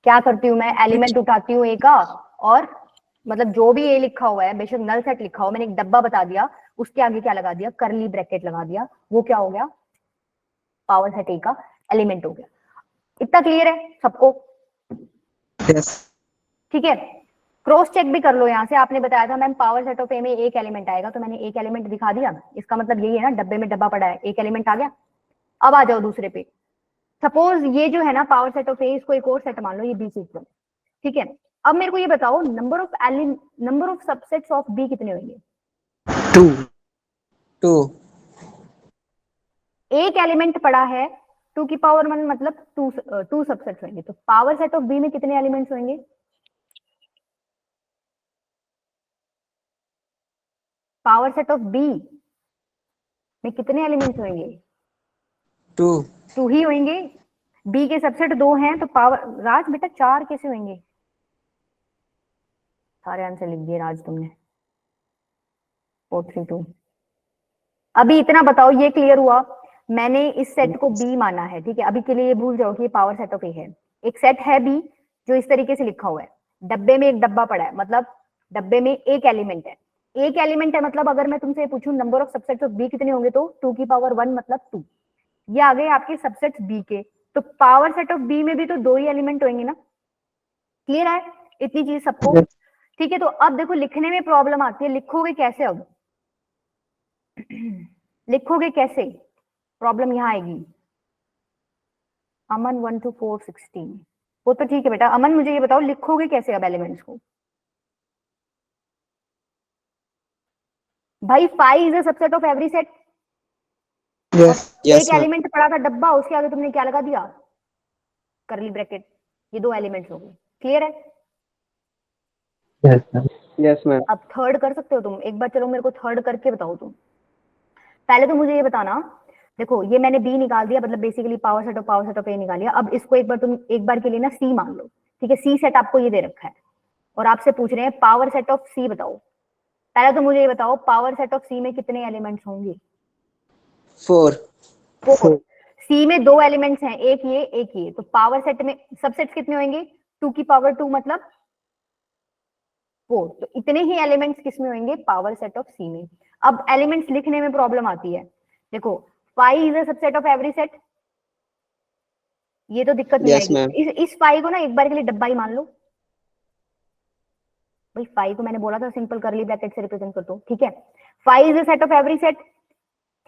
क्या करती हूँ मैं? एलिमेंट उठाती हूँ ए का, और मतलब जो भी ए लिखा हुआ है, बेशक नल सेट लिखा हो, मैंने एक डब्बा बता दिया, उसके आगे क्या लगा दिया? करली ब्रैकेट लगा दिया। वो क्या हो गया? पावर सेट ए का एलिमेंट हो गया। इतना क्लियर है सबको? Yes. ठीक है, क्रॉस चेक भी कर लो। यहाँ से आपने बताया था मैम पावर सेट ऑफ ए में एक एलिमेंट आएगा, तो मैंने एक एलिमेंट दिखा दिया। इसका मतलब यही है ना, डब्बे में डब्बा पड़ा है, एक एलिमेंट आ गया। अब आ जाओ दूसरे पे। सपोज ये जो है ना पावर सेट ऑफ ए, इसको एक और सेट मान लो, ये बी सीक्वेंस। ठीक है, अब मेरे को ये बताओ number of subsets of B कितने होंगे? 2 2 एक एलिमेंट पड़ा है 2 की पावर 1 मतलब 2 सबसेट्स होंगे, तो पावर सेट ऑफ बी में कितने एलिमेंट्स होंगे? पावर सेट ऑफ बी में कितने एलिमेंट्स होंगे? 2 2 ही होंगे। बी के सबसेट 2 हैं, तो पावर राज बेटा 4 कैसे होंगे? सारे आंसर लिख दिए राज तुमने। 432। अभी इतना बताओ, ये क्लियर हुआ? मैंने इस सेट को बी माना है, ठीक है। अभी के लिए ये भूल जाओ कि ये पावर सेट ऑफ ए है। एक सेट है बी जो इस तरीके से लिखा हुआ है, डब्बे में एक डब्बा पड़ा है, मतलब डब्बे में एक एलिमेंट है। एक एलिमेंट है मतलब अगर मैं तुमसे पूछूं number of subsets of B कितने होंगे, तो 2 की पावर 1 मतलब 2। ये आ गए आपके सबसेट्स बी के। तो पावर सेट ऑफ बी में भी तो 2 ही एलिमेंट होंगे ना। क्लियर है इतनी चीज सबको? Yes. ठीक है, तो अब देखो लिखने में प्रॉब्लम आती है, लिखोगे कैसे? अब लिखोगे कैसे? प्रॉब्लम यहाँ आएगी। अमन 1 to 4 16, वो तो ठीक है बेटा। अमन मुझे ये बताओ लिखोगे कैसे अब एलिमेंट्स को? भाई 5 is a subset of every set. Yes. एक एलिमेंट पड़ा था डब्बा, उसके आगे तुमने क्या लगा दिया? करली ब्रैकेट। ये 2 एलिमेंट्स हो गए। क्लियर है? Yes ma'am. Yes ma'am. अब थर्ड कर सकते हो तुम एक बार? चलो मेरे को थर्ड करके बताओ तुम। पहले तो मुझे ये बताना, देखो ये मैंने बी निकाल दिया, मतलब बेसिकली पावर सेट ऑफ ए निकाल लिया। अब इसको एक बार तुम एक बार के लिए ना सी मान लो। ठीक है, सी सेट आपको ये दे रखा है और आपसे पूछ रहे हैं पावर सेट ऑफ सी बताओ। पहले तो मुझे ये बताओ पावर सेट ऑफ सी में कितने एलिमेंट्स होंगे? 4 4। सी में 2 एलिमेंट्स हैं, एक ये। तो पावर सेट में सबसेट्स कितने होंगे? 2 की पावर 2 मतलब 4। तो इतने ही एलिमेंट्स किसमें होंगे? पावर सेट ऑफ सी में। अब एलिमेंट्स लिखने में प्रॉब्लम आती है। देखो 5 is a subset of every set, ये तो दिक्कत नहीं यस मैम। आएगी। इस 5 को ना एक बार के लिए डब्बा ही मान लो। भाई 5 को मैंने बोला था सिंपल करली ब्रैकेट से रिप्रेजेंट कर दो। ठीक है, 5 is a set of every set.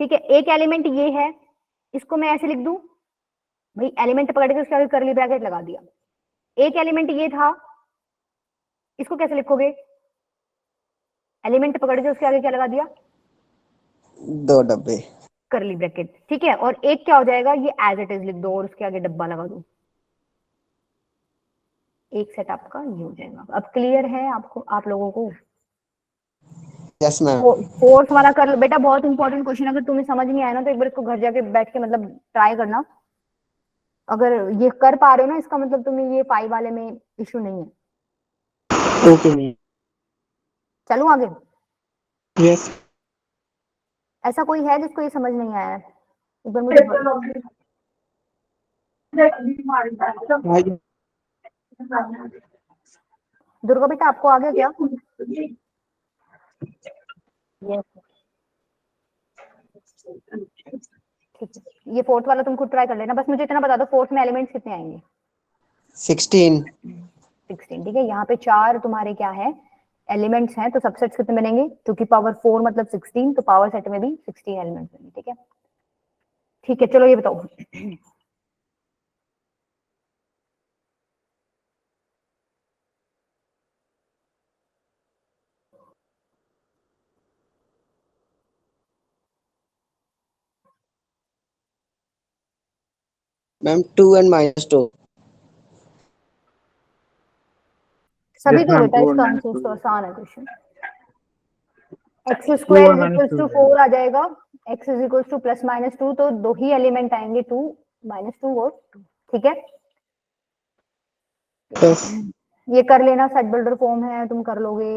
ठीक है, एक एलिमेंट ये है, इसको मैं ऐसे लिख दूं, भाई एलिमेंट पकड़ के उसके आगे करली ब्रैकेट लगा दिया। एक एलिमेंट ये था, इसको कैसे लिखोगे? एलिमेंट पकड़ के उसके आगे क्या लगा दिया? 2 डब्बे। करली ब्रैकेट। ठीक है, और एक क्या हो जाएगा? ये एज इट इज लिख दो और उसके आगे डब्बा लगा दो। एक सेट आपका ये हो जाएगा। अब क्लियर है आपको, आप लोगों को? Yes ma'am. फोर्थ वाला कर लो बेटा, बहुत इंपॉर्टेंट क्वेश्चन। अगर तुम्हें समझ नहीं आया ना तो एक बार इसको घर जाके बैठ के मतलब ट्राई करना। अगर ये कर पा रहे हो ना, इसका मतलब तुम्हें ये 5 वाले में इश्यू नहीं है। Okay. ma'am. चलूं आगे? Yes. ऐसा कोई है जिसको ये समझ नहीं आया है? एक बार मुझे I- दुर्गा बेटा आपको आ गया क्या? यस ठीक है, ये फोर्थ वाला तुम खुद ट्राई कर लेना, बस मुझे इतना बता दो फोर्थ में एलिमेंट्स कितने आएंगे? 16. 16। ठीक है, यहाँ पे 4 तुम्हारे क्या है एलिमेंट्स हैं, तो सबसेट्स कितने बनेंगे? 2 की पावर 4 मतलब 16, तो पावर सेट में भी 16 एलिमेंट्स बनेंगे। ठीक है, ठीक है, चलो ये बताओ। Ma'am 2 and -2. सभी Yes, को ma'am. बेटा 2 इसका and आंसर तो -2. आसान है question. X 2 square and is equal to -2. 4 आ जाएगा, x is equal to plus minus 2, तो 2 ही एलिमेंट आएंगे, 2 -2 और 2। ठीक है, Yes. ये कर लेना, सेट बिल्डर फॉर्म है, तुम कर लोगे।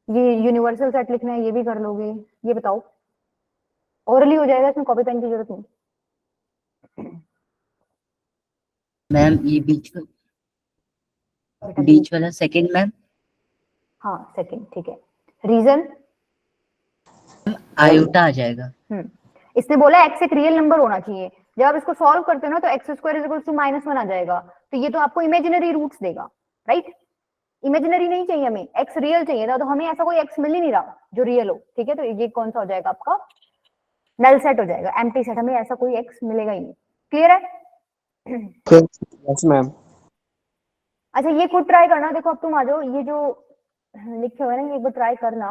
ये यूनिवर्सल सेट लिखना है, ये भी कर लोगे। ये बताओ, ओरली हो जाएगा, इसमें कॉपी पेन की जरूरत नहीं। मैम ये बेटा बीच वाला सेकंड मैम, हाँ सेकंड। ठीक है, रीजन आयोटा आ जाएगा। इसने बोला एक्स एक रियल नंबर होना चाहिए। जब आप इसको सॉल्व करते हो ना तो x square is equal to -1 आ जाएगा, तो ये तो आपको इमेजिनरी रूट्स देगा, राइट? इमेजिनरी नहीं चाहिए हमें, एक्स रियल चाहिए था, तो हमें ऐसा कोई एक्स मिल ही नहीं रहा जो रियल हो। ठीक है, तो ये कौन सा हो जाएगा आपका? नल सेट हो जाएगा, एम्प्टी सेट, हमें ऐसा कोई एक्स मिलेगा ही नहीं। क्लियर है? Yes. Yes, ma'am. अच्छा ये खुद ट्राई करना, देखो अब तुम आ जाओ, ये जो लिखे हुए हैं ना, ये एक बार ट्राई करना,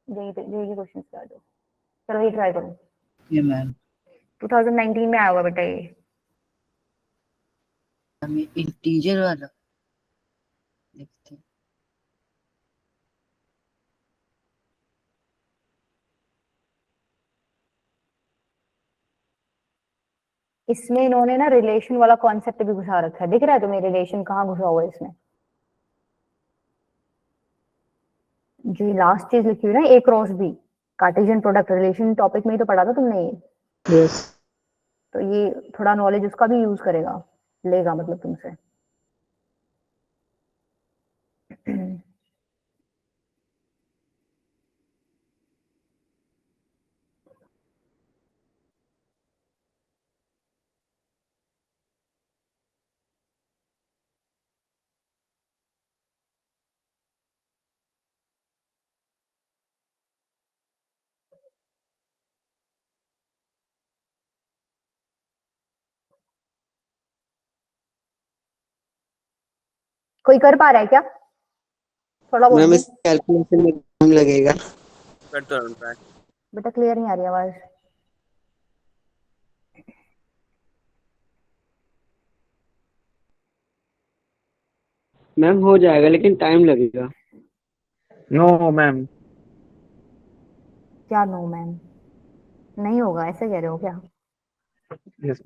यही क्वेश्चन कर दो। चलो ये ट्राई करो, ये मैम 2019 में आया होगा बेटा ये। हमें इंटीजर वाला देखते हैं। इसमें इन्होंने ना रिलेशन वाला कॉन्सेप्ट भी घुसा रखा है, दिख रहा है तुम्हें रिलेशन कहाँ घुसा हुआ है इसमें? जो लास्ट चीज लिखी हुई है ना, A cross B, Cartesian product relation topic में ही तो पढ़ा था तुमने ये। Yes. तो ये थोड़ा नॉलेज उसका भी यूज करेगा, लेगा मतलब तुमसे। कोई कर पा रहा है क्या थोड़ा बहुत मैम भी? इस कैलकुलेशन में टाइम लगेगा. कर तो रहा हूँ try। बेटा क्लियर नहीं आ रही आवाज। मैम हो जाएगा लेकिन टाइम लगेगा. No, ma'am. क्या नो मैम? नहीं होगा ऐसे कह रहे हो क्या? Yes.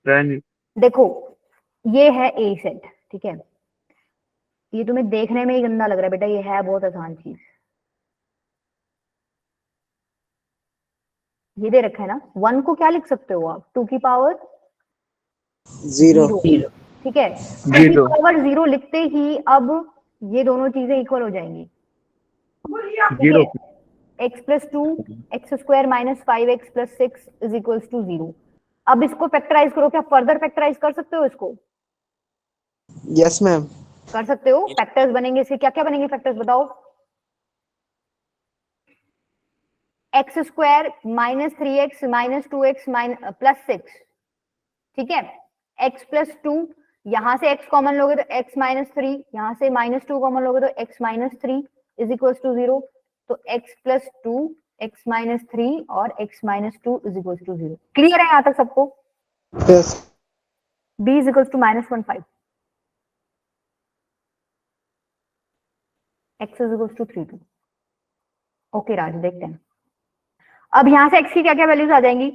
Then देखो ये है ए सेट, ठीक है, ये तुम्हें देखने में ही गंदा लग रहा है बेटा, ये है बहुत आसान चीज। ये दे रखा है ना, 1 को क्या लिख सकते हो आप? 2 की पावर 0. 0। ठीक है, 2 की 0. पावर 0 लिखते ही अब ये दोनों चीजें इक्वल हो जाएंगी। ठीक 0. है, x plus 2 x square minus 5x plus 6 is equal to 0। अब इसको फैक्टराइज करो, क्या फर्दर फैक्टराइज कर सकते हो इसको? Yes, ma'am. कर सकते हो, फैक्टर्स बनेंगे इसके, क्या क्या बनेंगे फैक्टर्स बताओ? X square -3x -2x plus 6। ठीक है, x प्लस 2, यहां से x कॉमन लोगे तो x -3, यहां से -2 कॉमन लोगे तो x -3 इज इक्वल टू 0। तो x प्लस 2 x -3 और x -2 is equal to 0। Clear है यहाँ तक सबको? Yes. b is equal to -1 5, x is equal to 3 2। Okay Raj, देखते हैं अब यहाँ से x की क्या क्या वैल्यूज आ जाएंगी?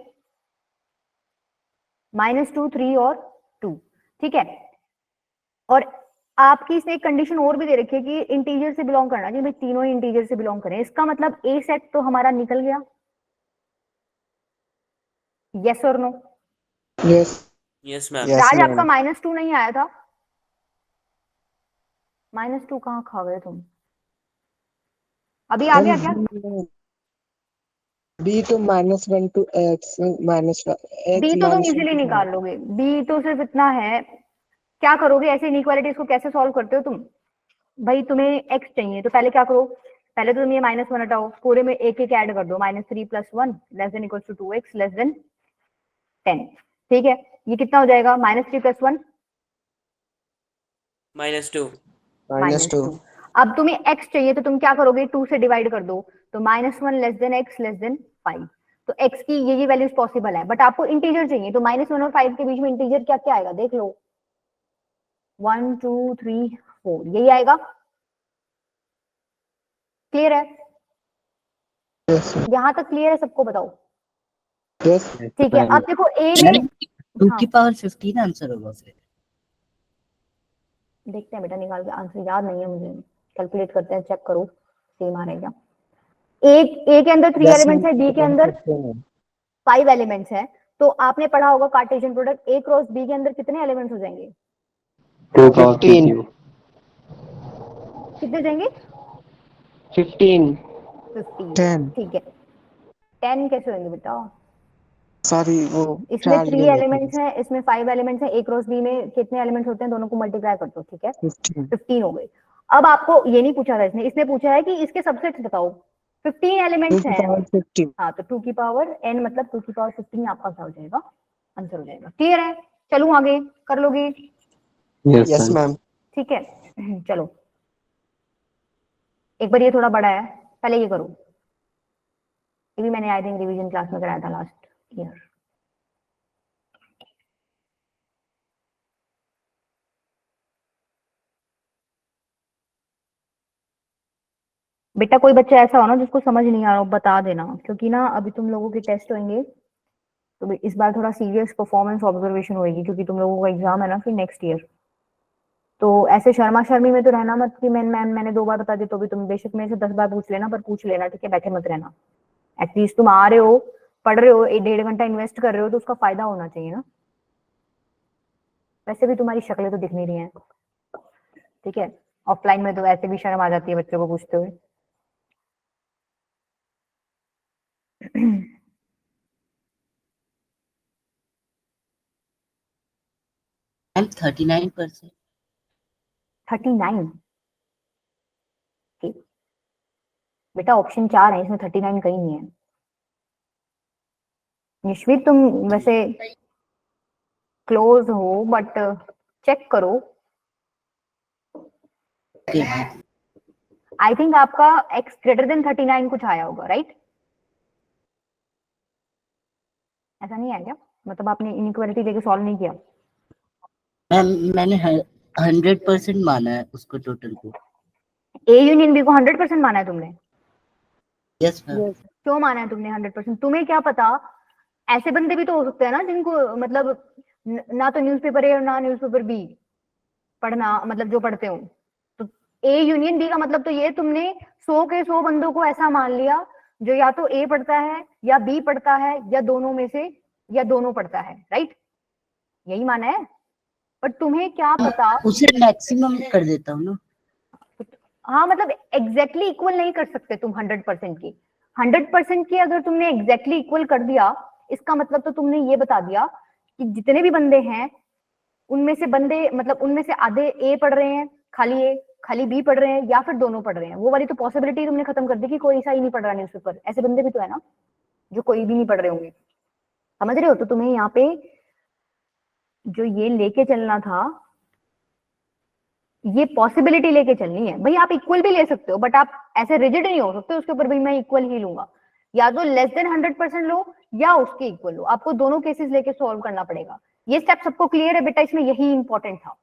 -2 3 और 2। ठीक है, और आपकी इसमें एक कंडीशन और भी दे रखी है कि इंटीजर से बिलोंग करना चाहिए, भाई तीनों ही इंटीजर से बिलोंग करें। इसका मतलब ए सेट तो हमारा निकल गया, यस और no? Yes. Yes ma'am. Yes, Raj ma'am. आपका -2 नहीं आया था? -2 कहाँ खा गए तुम? अभी आ गया क्या? b तो -1 to x minus B x तो तुम minus 1 इजीली to निकाल लोगे, बी तो सिर्फ इतना है। क्या करोगे ऐसे इनइक्वालिटीज को, कैसे सॉल्व करते हो तुम? भाई तुम्हें एक्स चाहिए तो पहले क्या करो, पहले तो तुम ये -1 हटाओ, पूरे में एक एक ऐड कर दो, -3 + 1 ≤ 2x <10। ठीक है, ये कितना हो जाएगा? -3 + 1 -2 -2। अब तुम्हें x चाहिए तो तुम क्या करोगे, 2 से डिवाइड कर दो, तो -1 x <5। तो x की ये वैल्यूज पॉसिबल है, बट आपको इंटीजर चाहिए, तो -1 और 5 के बीच में इंटीजर क्या क्या आएगा देख लो, 1 2 3 4 यही आएगा। क्लियर है? yes यहाँ तक क्लियर है सबको? बताओ। yes ठीक है, अब देखो ए में, मैम 2 हाँ की पावर 15 आंसर होगा फिर। देखते हैं बेटा, निकाल के, आंसर याद नहीं है मुझे, कैलकुलेट करते हैं, चेक करो सेम आ रहा है क्या। ए के अंदर 3 yes एलिमेंट्स है, बी के अंदर 115 5 एलिमेंट्स है, तो आपने पढ़ा होगा कार्टेशियन प्रोडक्ट, ए क्रॉस बी के अंदर कितने एलिमेंट्स हो जाएंगे? 2 क्रॉस 15 कितने हो जाएंगे? 15 15। 10 ठीक है, 10 कैसे होंगे बेटा? सॉरी वो इसमें 4 3 ले लेते एलिमेंट्स हैं, इसमें 5 एलिमेंट्स हैं, ए क्रॉस बी में कितने एलिमेंट्स होते हैं, दोनों को मल्टीप्लाई कर दो, ठीक है 15 15 हो गए। अब आपको ये नहीं पूछा था इसने, इसने पूछा है कि इसके सबसेट्स बताओ। 15 2 एलिमेंट्स की हैं, पावर 15 हाँ तो 2 की पावर n मतलब 2 की पावर 15 आपका क्या हो जाएगा, आंसर हो जाएगा। क्लियर है? चलूं आगे, कर लोगे? yes मैम ठीक है चलो, एक बार ये थोड़ा बड़ा है, पहले ये करो, ये भी मैंने आई थिंक रिवीजन क्लास में कराया था लास्ट ईयर। बेटा कोई बच्चा ऐसा हो ना जिसको समझ नहीं आ रहा हो, बता देना, क्योंकि ना अभी तुम लोगों के टेस्ट होंगे, तो इस बार थोड़ा सीरियस परफॉर्मेंस ऑब्जर्वेशन होगी, क्योंकि तुम लोगों का एग्जाम है ना फिर नेक्स्ट ईयर। तो ऐसे शर्मा शर्मी में तो रहना मत कि मैंने 2 बार बता दी, तो भी तुम बेशक मेरे से 10 बार पूछ लेना, पर पूछ लेना, ठीक है? बैठे मत रहना। एटलीस्ट तुम आ रहे हो, पढ़ रहे हो, 1-1.5 घंटा इन्वेस्ट कर रहे हो, तो उसका फायदा होना चाहिए ना। वैसे भी तुम्हारी शक्लें तो दिख नहीं रही हैं, ठीक है? ऑफलाइन में तो वैसे भी शर्म आ जाती है बच्चों को पूछते हुए। मैम 39%। 39? ठीक बेटा, ऑप्शन 4 है, इसमें 39 कहीं नहीं है। निश्वित तुम वैसे क्लोज हो, बट चेक करो। आई थिंक आपका x > 39 कुछ आया होगा, राइट? ऐसा नहीं है क्या? मतलब आपने इनइक्वालिटी लेके सॉल्व नहीं किया? मैम मैंने 100% माना है उसको, टोटल को। ए यूनियन बी को 100% माना है तुमने? Yes ma'am. क्यों माना है तुमने 100%? तुम्हें क्या पता, ऐसे बंदे भी तो हो सकते हैं ना जिनको मतलब ना तो न्यूज़पेपर ए और ना न्यूज़पेपर बी पढ़ना, मतलब जो पढ़ते हो। तो ए यूनियन बी का मतलब तो ये, तुमने 100 के 100 बंदों को ऐसा मान लिया जो या तो ए पढ़ता है या बी पढ़ता है या दोनों में से, या दोनों पढ़ता है, राइट? यही माना है। बट तुम्हें क्या पता, उसे मैक्सिमम कर देता हूँ ना। हाँ मतलब एग्जैक्टली इक्वल नहीं कर सकते तुम 100% की। 100% की अगर तुमने एग्जैक्टली इक्वल कर दिया, इसका मतलब तो तुमने ये बता दिया कि जितने भी बंदे हैं उनमें से बंदे, मतलब उनमें से आधे ए पढ़ रहे हैं, खाली ए, खाली बी पढ़ रहे हैं, या फिर दोनों पढ़ रहे हैं। वो वाली तो पॉसिबिलिटी तुमने खत्म कर दी कि कोई सा ही नहीं पढ़ रहा न्यूज़पेपर। ऐसे बंदे भी तो है ना जो कोई भी नहीं पढ़ रहे होंगे, समझ रहे हो? तो तुम्हें यहाँ पे जो ये लेके चलना था, ये पॉसिबिलिटी लेके चलनी है। भाई आप इक्वल भी ले सकते हो, बट आप ऐसे रिजिड नहीं हो सकते उसके ऊपर, भाई मैं इक्वल ही लूंगा। या तो <100% लो या उसके इक्वल लो, आपको दोनों केसेस लेके सॉल्व करना पड़ेगा। ये स्टेप सबको क्लियर है बेटा? इसमें यही इंपॉर्टेंट था।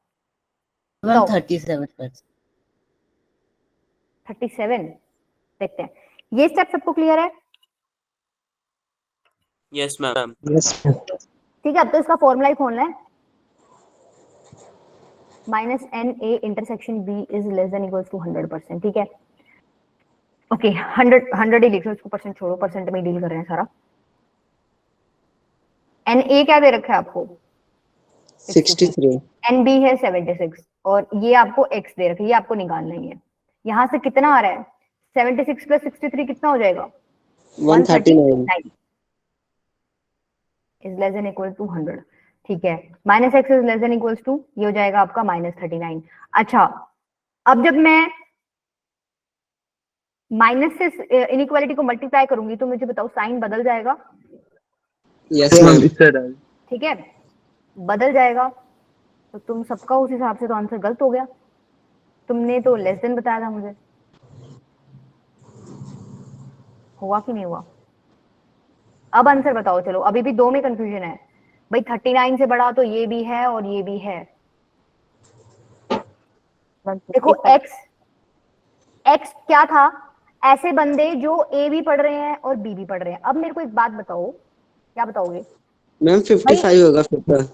मैम 37%। 37 देखते हैं, ये स्टेप सबको क्लियर है? Yes ma'am. yes ठीक है, अब तो इसका फॉर्मूला ही खोलना है। -NA इंटरसेक्शन B इज <= 100%, ठीक है? ओके 100 ही लिख लो, इसको परसेंट छोड़ो, परसेंट में डील कर रहे हैं सारा। NA क्या दे रखा है आपको? 63 NB है 76, और ये आपको x दे रखा है, ये आपको निकालना ही है। यहाँ से कितना आ रहा है? 76 + 63 कितना हो जाएगा? 139 is less than equal to 100। ठीक है, minus x is less than equals to, ये हो जाएगा आपका -39। अच्छा, अब जब मैं माइनस से इनइक्वालिटी को मल्टीप्लाई करूंगी तो मुझे बताओ साइन बदल जाएगा? यस तो मैम हम इस साइड आए। ठीक है, बदल जाएगा, तो तुम सबका उस हिसाब से तो आंसर गलत हो गया। तुमने तो लेस देन बताया था मुझे, हुआ कि नहीं हुआ? अब आंसर बताओ, चलो अभी भी दो में कंफ्यूजन है भाई, 39 से बड़ा तो ये भी है और ये भी है। देखो x क्या था, ऐसे बंदे जो a भी पढ़ रहे हैं और b भी पढ़ रहे हैं। अब मेरे को एक बात बताओ, क्या बताओगे? मैम 55 होगा फिर तो। a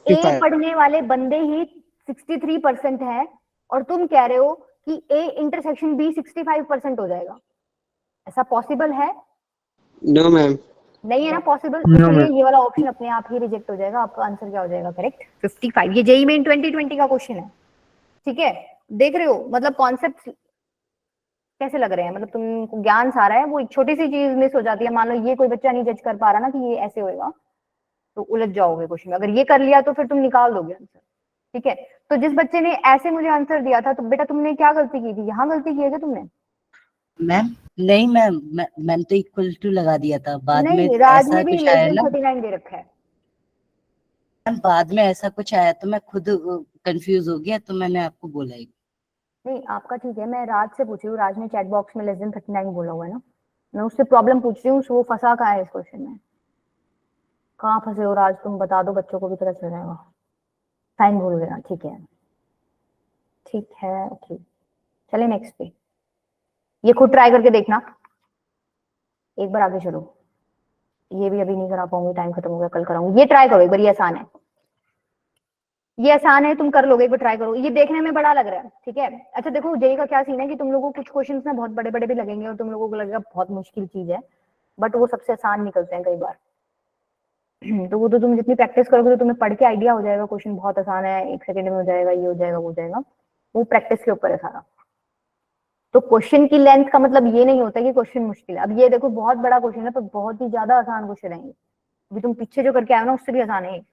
55 पढ़ने वाले बंदे ही 63% है और तुम कह रहे हो कि a इंटरसेक्शन b 65% हो जाएगा। ऐसा पॉसिबल है? No ma'am. नहीं है ना पॉसिबल, No, इसलिए ma'am. ये वाला ऑप्शन अपने आप ही रिजेक्ट हो जाएगा। आपका आंसर क्या हो जाएगा? करेक्ट 55। ये जेईई मेन 2020 का क्वेश्चन है। ठीक है, देख रहे हो मतलब कॉन्सेप्ट कैसे लग रहे हैं, मतलब तुमको ज्ञान सारा है, वो एक छोटी सी चीज मिस हो जाती है। मान लो ये कोई बच्चा नहीं जज कर पा रहा ना कि ये ऐसे होएगा, तो उलझ जाओगे क्वेश्चन में। अगर ये कर लिया तो फिर तुम निकाल दोगे आंसर। ठीक है, तो जिस बच्चे ने ऐसे मुझे आंसर दिया था, तो बेटा तुमने क्या गलती की थी? यहाँ गलती की है क्या तुमने? मैम नहीं मैम, मैंने तो इक्वल टू लगा दिया था, बाद में नहीं, राज ऐसा ने भी कुछ लेस आया देन ना 39 दे रखा है। मैम, बाद में ऐसा कुछ आया तो मैं खुद कंफ्यूज हो गया, तो मैंने आपको बोला ही। नहीं आपका ठीक है, मैं राज से पूछ रही हूँ। राज ने चैट बॉक्स में लेस देन 39 बोला हुआ है ना, मैं उससे प्रॉब्लम पूछ रही हूँ, वो फंसा कहाँ है इस क्वेश्चन में? कहाँ फंसे हो राज? तुम बता दो, बच्चों को भी पता चल जाएगा। साइन भूल गया, ठीक है ठीक है ठीक। चले नेक्स्ट पे, ये खुद ट्राई करके देखना, एक बार आगे चलो। ये भी अभी नहीं करा पाऊंगी, टाइम खत्म हो गया, कल कराऊंगी। ये ट्राई करो एक बार, ये आसान है, ये आसान है, तुम कर लोगे, एक बार ट्राई करो। ये देखने में बड़ा लग रहा है, ठीक है। अच्छा देखो, जेई का क्या सीन है कि तुम लोगों को कुछ क्वेश्चंस ना बहुत बड़े बड़े भी लगेंगे और तुम लोगों को लगेगा बहुत मुश्किल चीज है, बट वो सबसे आसान निकलते हैं कई बार। तो वो तो तुम जितनी प्रैक्टिस करोगे तो तुम्हें पढ़ के आइडिया हो जाएगा, क्वेश्चन बहुत आसान है, 1 सेकंड में हो जाएगा, ये हो जाएगा वो हो जाएगा। वो प्रैक्टिस के ऊपर है सारा। तो क्वेश्चन की लेंथ का मतलब ये नहीं होता कि क्वेश्चन मुश्किल है। अब ये देखो बहुत बड़ा क्वेश्चन है, पर बहुत ही ज्यादा आसान क्वेश्चन है ये। अभी तुम पीछे जो करके आए हो ना, उससे भी आसान है ये।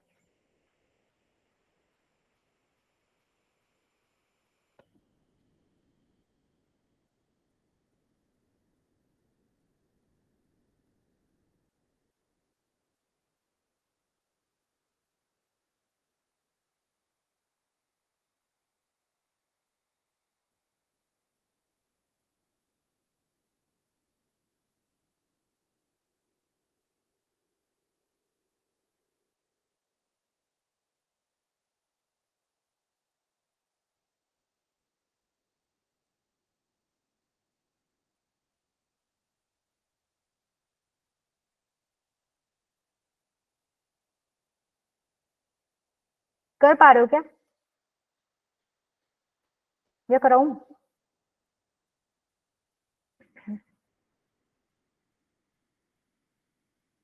कर पा रहे हो क्या, या कराऊं?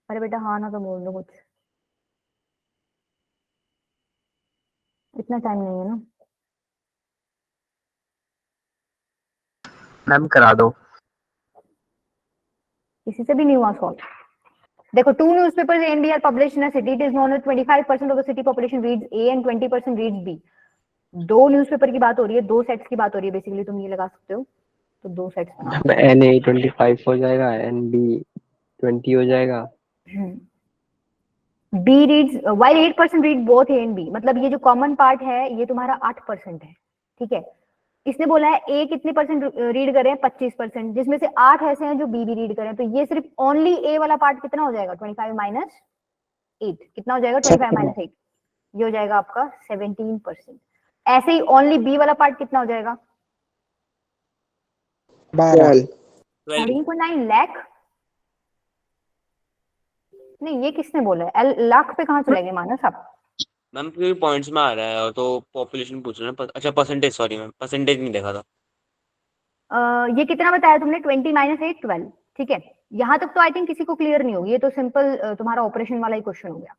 अरे बेटा हाँ ना तो बोल दो कुछ, इतना टाइम नहीं है ना। मैम करा दो। किसी से भी नहीं हुआ सॉल्व। देखो, 2 newspapers A and B are published in a city. It is known that 25% of the city population reads A and 20% reads B. दो न्यूज़पेपर की बात हो रही है, दो सेट्स की बात हो रही है, बेसिकली तुम ये लगा सकते हो। तो दो सेट्स बना। NA 25 हो जाएगा, NB 20 हो जाएगा। B reads while 8% read both A and B, मतलब ये जो कॉमन पार्ट है ये तुम्हारा 8% है, ठीक है। इसने बोला है A कितने परसेंट रीड कर रहे हैं? 25%, जिसमें से 8 ऐसे हैं जो B भी रीड करें। तो ये सिर्फ ओनली A वाला पार्ट कितना हो जाएगा? 25 माइनस 8 कितना हो जाएगा? 25 माइनस 8, ये हो जाएगा आपका 17%। ऐसे ही ओनली B वाला पार्ट कितना हो जाएगा? 12 13.9 लाख। नहीं ये किसने बोला है? लाख पे कहाँ चले गए मानस आप? मैम क्योंकि पॉइंट्स में आ रहा है, और तो पॉपुलेशन पूछ रहे हैं। अच्छा परसेंटेज, सॉरी मैम, परसेंटेज नहीं देखा था। ये कितना बताया तुमने? 20 माइनस 8 12, ठीक है। यहाँ तक तो आई थिंक किसी को क्लियर नहीं होगी, ये तो सिंपल तुम्हारा ऑपरेशन वाला ही क्वेश्चन हो गया।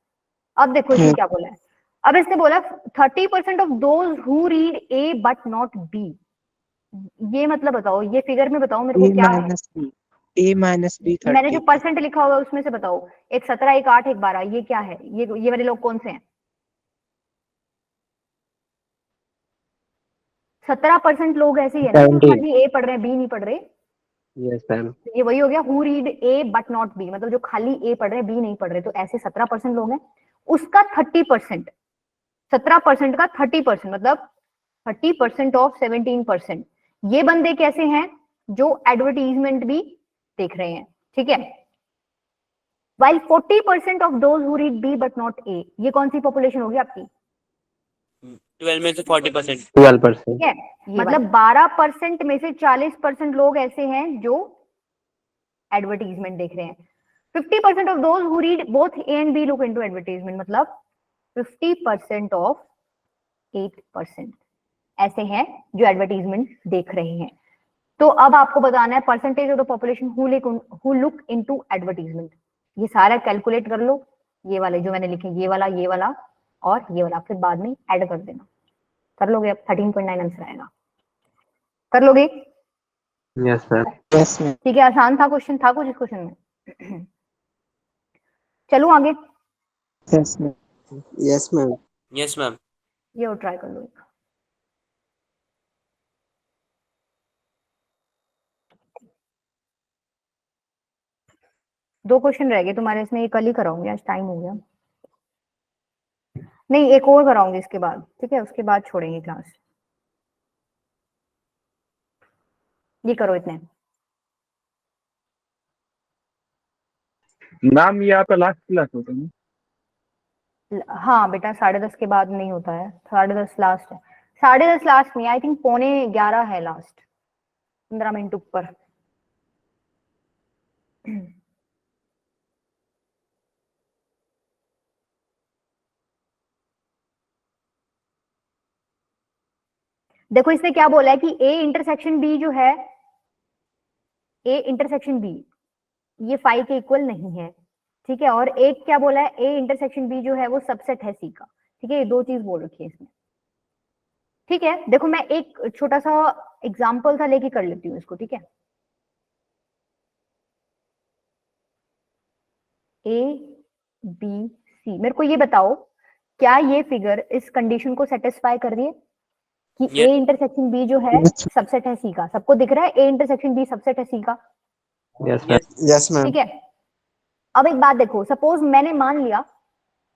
अब देखो इसने क्या बोला है। अब इसने बोला 30% of those who read A but not be. ये मतलब बताओ, ये फिगर में बताओ मेरे को A क्या है? minus B, A minus B मैंने जो 30. परसेंट लिखा हुआ है उसमें से बताओ, एक 17, एक 8, एक 12, ये क्या है? ये वाले लोग कौन से हैं? 17% लोग ऐसे ही है ना जो 70. खाली ए पढ़ रहे हैं, बी नहीं पढ़ रहे। Yes ma'am. ये वही हो गया who read A but not be, मतलब जो खाली ए पढ़ रहे हैं बी नहीं पढ़ रहे, तो ऐसे 17% लोग हैं। उसका 30%, 17% का 30% मतलब 30% ऑफ 17%, ये बंदे कैसे हैं? जो एडवर्टीजमेंट भी देख रहे हैं, ठीक है। while 40% of those who read B but not A, ये कौन सी पॉपुलेशन होगी आपकी? 12 में से 40%। 12%. ठीक है, मतलब 12% में से 40% लोग ऐसे हैं जो एडवर्टीजमेंट देख रहे हैं। 50% of those who read both A and B look into advertisement, मतलब 50% of 8% ऐसे हैं जो एडवर्टीजमेंट देख रहे हैं। तो अब आपको बताना है percentage of the population who look into advertisement. ये सारा कैलकुलेट कर लो, ये वाले जो मैंने लिखे, ये वाला और ये वाला, फिर बाद में ऐड कर देना। कर लोगे? अब 13.9 आंसर आएगा। कर लोगे? Yes ma'am. Yes ma'am. ठीक है, आसान था क्वेश्चन, था कुछ इस क्वेश्चन में? चलो आगे, Yes ma'am. Yes ma'am. Yes ma'am. ये और ट्राई कर लो एक। दो क्वेश्चन रह गए तुम्हारे इसमें, ये कल ही कराऊंगी, आज टाइम हो गया। नहीं, एक और कराऊंगी इसके बाद, ठीक है, उसके बाद छोड़ेंगे क्लास। ये करो इतने। मैम ये आपका लास्ट क्लास होता है ना? हाँ बेटा, 10:30 के बाद नहीं होता है, 10:30 लास्ट है। 10:30 लास्ट नहीं, आई थिंक 11:15 है लास्ट, 15 मिनट ऊपर। देखो इसने क्या बोला है कि ए इंटरसेक्शन बी जो है, ए इंटरसेक्शन बी ये 5 के इक्वल नहीं है, ठीक है। और एक क्या बोला है, ए इंटरसेक्शन बी जो है वो सबसेट है सी का, ठीक है। ये दो चीज बोल रखी है इसमें, ठीक है। देखो मैं एक छोटा सा एग्जाम्पल था लेके कर लेती हूँ इसको, ठीक है। ए बी सी, मेरे को ये बताओ क्या ये फिगर इस कंडीशन को सेटिस्फाई कर रही है कि Yes. ए इंटरसेक्शन बी जो है सबसेट है सी का? सबको दिख रहा है ए इंटरसेक्शन बी सबसेट है सी का? Yes ma'am. Yes ma'am. ठीक है। अब एक बात देखो, सपोज मैंने मान लिया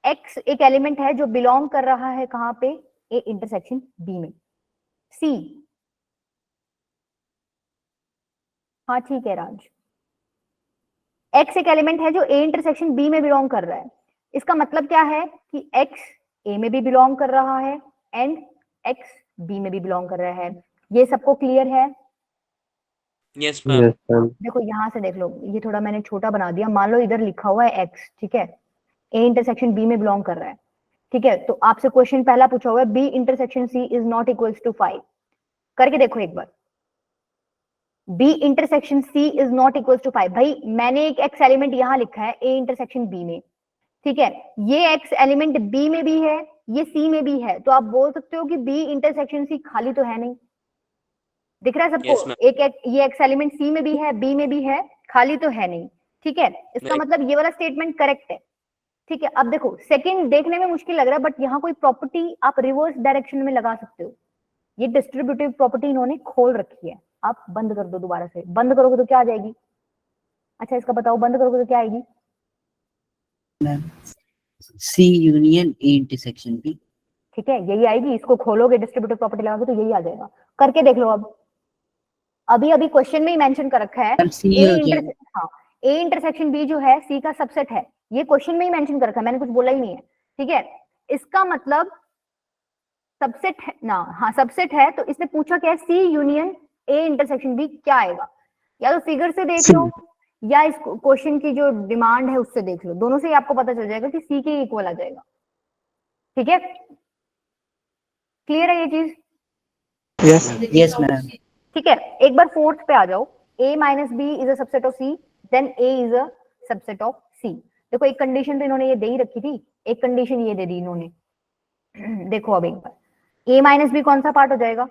x एक एलिमेंट है जो बिलोंग कर रहा है कहां पे? ए इंटरसेक्शन बी में। सी, हाँ ठीक है राज, x एक एलिमेंट है जो ए इंटरसेक्शन बी में बिलोंग कर रहा है। इसका मतलब क्या है कि x ए में भी बिलोंग कर रहा है एंड x बी में भी बिलोंग कर रहा है। ये सबको क्लियर है? Yes ma'am. Yes ma'am. देखो यहां से देख लो, ये थोड़ा मैंने छोटा बना दिया। मान लो इधर लिखा हुआ है x, ठीक है, ए इंटरसेक्शन बी में बिलोंग कर रहा है, ठीक है। तो आपसे क्वेश्चन पहला पूछा हुआ है B intersection C is not equals to 5, करके देखो एक बार। B intersection C is not equals to 5, भाई मैंने एक x एलिमेंट यहां लिखा है ए इंटरसेक्शन बी में, ठीक है। ये x एलिमेंट बी में भी है, ये सी में भी है, तो आप बोल सकते हो कि बी इंटरसेक्शन सी खाली तो है नहीं। दिख रहा है सबको? Yes, ma'am. ये x एलिमेंट सी में भी है, बी में भी है, खाली तो है नहीं, ठीक है। इसका Right. मतलब ये वाला स्टेटमेंट करेक्ट है, ठीक है। अब देखो सेकंड देखने में मुश्किल लग रहा है, बट यहाँ कोई प्रॉपर्टी आप रिवर्स डायरेक्शन में लगा सकते हो। ये डिस्ट्रीब्यूटिव प्रॉपर्टी इन्होंने खोल रखी है, आप बंद कर दो दोबारा से। बंद करोगे तो क्या आ जाएगी? अच्छा इसका बताओ, बंद करोगे तो क्या आएगी? Ma'am C union A intersection B. ठीक है, यही आएगी। इसको खोलोगे डिस्ट्रीब्यूटिव प्रॉपर्टी लगाओगे तो यही आ जाएगा। करके देख लो। अब अभी अभी क्वेश्चन में ही मेंशन कर रखा है हाँ, ए इंटरसेक्शन बी जो है सी का सबसेट है, ये क्वेश्चन में ही मेंशन कर रखा है, मैंने कुछ बोला ही नहीं है, ठीक है। इसका मतलब सबसेट है ना, हाँ सबसेट है। तो इसने पूछा क्या है, सी यूनियन ए इंटरसेक्शन बी, क्या आएगा? या तो फिगर से देख लो या इस क्वेश्चन की जो डिमांड है उससे देख लो, दोनों से ही आपको पता चल जाएगा कि सी के इक्वल आ जाएगा, ठीक है। क्लियर है ये चीज? Yes ma'am. ठीक है, एक बार फोर्थ पे आ जाओ। a minus B is a subset of c, then a is a subset of c। देखो एक कंडीशन तो इन्होंने ये दे ही रखी थी, एक कंडीशन ये दे दी इन्होंने। देखो अब एक बार a माइनस बी कौन सा पार्ट हो जाएगा?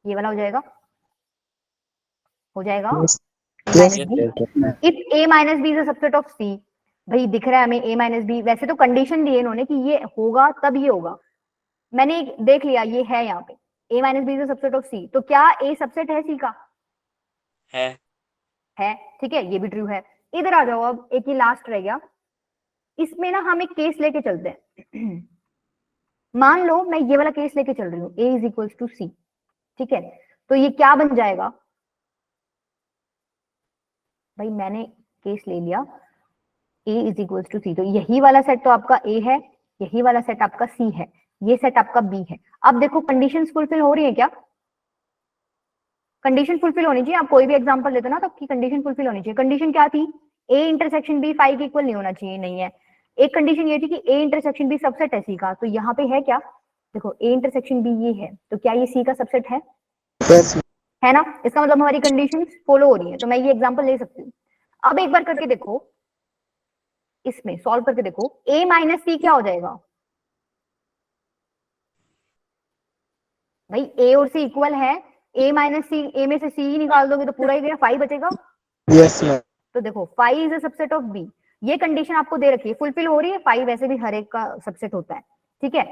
ये वाला हो जाएगा। हो जाएगा Yes. a Yes. minus b yes, sir. if a minus b is a subset of c, भाई दिख रहा है हमें a minus b, वैसे तो कंडीशन दी है इन्होंने कि ये होगा तब ये होगा, मैंने देख लिया ये है यहाँ पे a minus b is a subset of c, तो क्या a सबसेट है c का? है, ठीक है, ये भी ट्रू है। इधर आ जाओ, अब एक ही लास्ट रह गया, इसमें ना हम एक केस लेके चलते हैं। मान लो मैं ये वाला केस लेके चल रही हूँ, a इज इक्वल टू सी, ठीक है, तो ये क्या बन जाएगा? भाई मैंने केस ले लिया a इज इक्वल टू सी, तो यही वाला सेट तो आपका a है, यही वाला सेट आपका c है, ये सेट आपका b है। अब देखो कंडीशंस फुलफिल हो रही है क्या? कंडीशन फुलफिल होनी चाहिए, आप कोई भी एग्जांपल लेते ना तो आपकी कंडीशन फुलफिल होनी चाहिए। कंडीशन क्या थी? a इंटरसेक्शन b 5 के इक्वल नहीं होना चाहिए, नहीं है। एक कंडीशन ये थी कि a इंटरसेक्शन b सबसेट है c का, तो यहाँ पे है क्या? देखो a इंटरसेक्शन b ये है, तो क्या ये c का सबसेट है? Yes. है ना, इसका मतलब हमारी कंडीशन फॉलो हो रही है, तो मैं ये एग्जांपल ले सकती हूँ। अब एक बार करके देखो, इसमें सॉल्व करके देखो, a माइनस सी क्या हो जाएगा? भाई a और c इक्वल है, a माइनस सी, a में से c ही निकाल दोगे तो पूरा ही गया, 5 बचेगा। Yes, ma'am. तो देखो 5 is a subset of b, ये कंडीशन आपको दे रखी है, फुलफिल हो रही है, 5 वैसे भी हर एक का सबसेट होता है, ठीक है,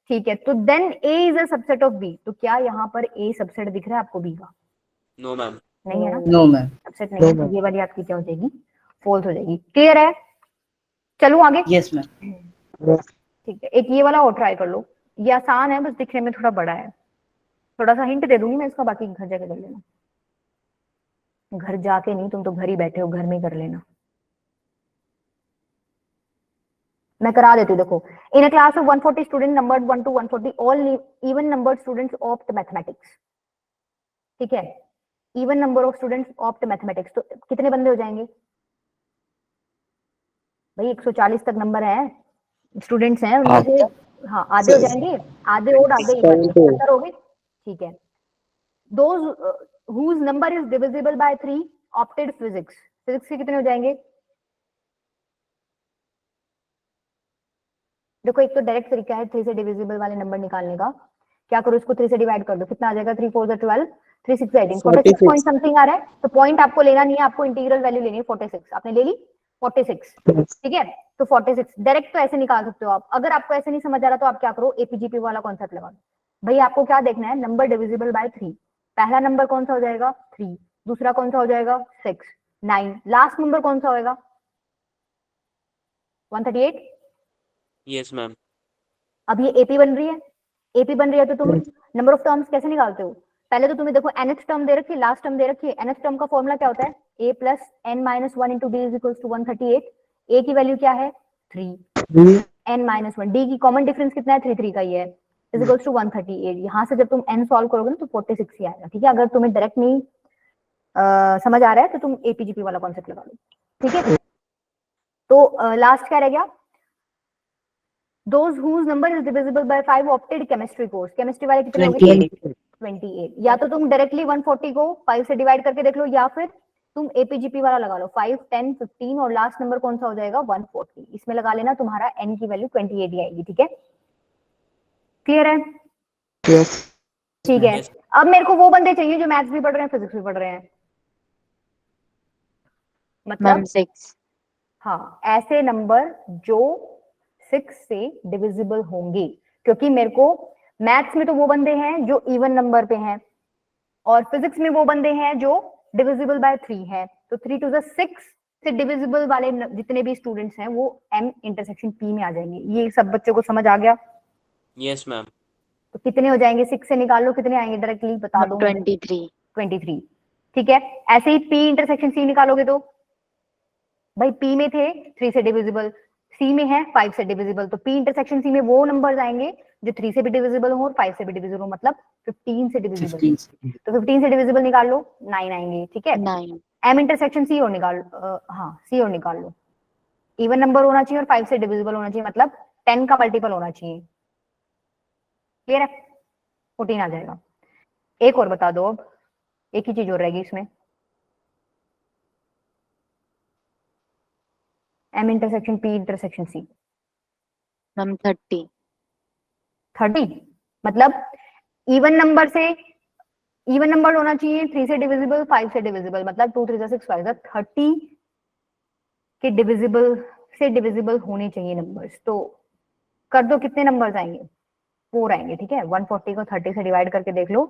ठीक है, तो then a is a subset of b, तो क्या यहाँ पर a सबसेट दिख रहा है आपको b का? No ma'am. नहीं है ना, नो मैम। सबसेट नहीं है, तो ये वाली आपकी क्या हो जाएगी? फॉल्स हो जाएगी। क्लियर है? चलो आगे। Yes ma'am. ठीक है, एक ये वाला और ट्राई कर लो, ये आसान है, बस दिखने में थोड़ा बड़ा है, थोड़ा सा हिंट दे दूंगी मैं इसका, बाकी घर जाके कर लेना। घर जाके नहीं, तुम तो घर ही बैठे हो, घर में ही कर लेना, मैं करा देती हूँ। देखो, in a class of 140 student numbered 1 to 140 all even numbered students opt mathematics, ठीक है, even number of students opt mathematics, तो कितने बंदे हो जाएंगे भाई? 140 तक नंबर है, स्टूडेंट्स हैं उनमें से, हाँ आधे हो जाएंगे, आधे और आधे इवन, 70 हो गए, ठीक है। Those whose number is divisible by 3 opted physics, physics के कितने हो जाएंगे? देखो एक तो डायरेक्ट तरीका है 3 से डिविजिबल वाले नंबर निकालने का, क्या करो, इसको 3 से डिवाइड कर दो, कितना आ जाएगा? 3 4 12, 3 6 18, 46 पॉइंट समथिंग आ रहा है, तो पॉइंट आपको लेना नहीं है, आपको इंटीग्रल वैल्यू लेनी है 46, आपने ले ली 46, ठीक है, तो 46 डायरेक्ट तो ऐसे निकाल सकते हो आप। अगर आपको ऐसे नहीं समझ आ रहा तो आप क्या करो, एपीजीपी वाला कॉन्सेप्ट लगा दो। भाई आपको क्या देखना है? नंबर डिविजिबल बाय 3, पहला नंबर कौन सा हो जाएगा? 3, दूसरा कौन सा हो जाएगा? 6, 9, लास्ट नंबर कौन सा होएगा? 138। Yes ma'am. अब ये एपी बन रही है, एपी बन रही है, तो तुम नंबर ऑफ टर्म्स कैसे निकालते हो? पहले तो तुम्हें देखो nth टर्म दे रखी है, लास्ट टर्म दे रखी है, nth टर्म का फॉर्मूला क्या होता है? a plus n minus 1 into D is equal to 138, a की वैल्यू क्या है? 3, n माइनस 1, डी की कॉमन डिफरेंस कितना है? 3 3 का ही है, इज इक्वल टू 138। यहाँ से जब तुम n सॉल्व करोगे ना तो 46 ही आएगा, ठीक है। अगर तुम्हें डायरेक्ट नहीं समझ आ रहा है तो तुम एपीजीपी वाला कॉन्सेप्ट लगा लो, ठीक है। तो लास्ट क्या रह गया? Those whose number is divisible by 5 opted chemistry course, chemistry वाले कितने हो गए? 28। या तो तुम डायरेक्टली 140 को 5 से डिवाइड करके देख लो, या फिर तुम एपीजीपी वाला लगा लो, 5 10 15 और लास्ट नंबर कौन सा हो जाएगा? 140, इसमें लगा लेना, तुम्हारा n की वैल्यू 28 ही आएगी, ठीक है। क्लियर है? Yes. ठीक है। अब मेरे को वो बंदे चाहिए जो मैथ्स भी पढ़ रहे हैं, फिजिक्स भी पढ़ रहे हैं, मतलब 6। हाँ, ऐसे नंबर जो 6 से डिविजिबल होंगे, क्योंकि मेरे को मैथ्स में तो वो बंदे हैं जो इवन नंबर पे हैं, और फिजिक्स में वो बंदे हैं जो डिविजिबल बाय 3 है, तो 3 to the 6 से डिविजिबल वाले जितने भी स्टूडेंट्स हैं वो m इंटरसेक्शन p में आ जाएंगे। ये सब बच्चों को समझ आ गया? Yes ma'am. तो कितने हो जाएंगे? 6 से निकाल लो, कितने आएंगे डायरेक्टली बता दो। 23, ठीक है। ऐसे ही p इंटरसेक्शन c निकालोगे तो भाई p में थे 3 से डिविजिबल, c में है 5 से डिविजिबल, तो p इंटरसेक्शन c में वो नंबर्स आएंगे जो 3 से भी डिविजिबल हो और 5 से भी डिविजिबल हो, मतलब 15 से डिविजिबल। 15 तो 15 से डिविजिबल निकाल लो, 9 आएंगे, ठीक है। 9। m इंटरसेक्शन c और निकाल हाँ c और निकाल लो, इवन नंबर होना चाहिए और 5 से डिविजिबल होना चाहिए, मतलब 10 का मल्टीपल होना चाहिए। क्लियर है? 14 आ जाएगा। एक और बता दो, अब एक ही चीज और रहेगी इसमें, m intersection p intersection c। Ma'am 30। 30 मतलब इवन नंबर से इवन नंबर होना चाहिए, 3 से डिविजिबल, 5 से डिविजिबल, मतलब 2 3 6 5 30 के डिविजिबल से डिविजिबल होने चाहिए नंबर्स। तो कर दो, कितने नंबर्स आएंगे? 4 आएंगे, ठीक है। 140 को 30 से डिवाइड करके देख लो,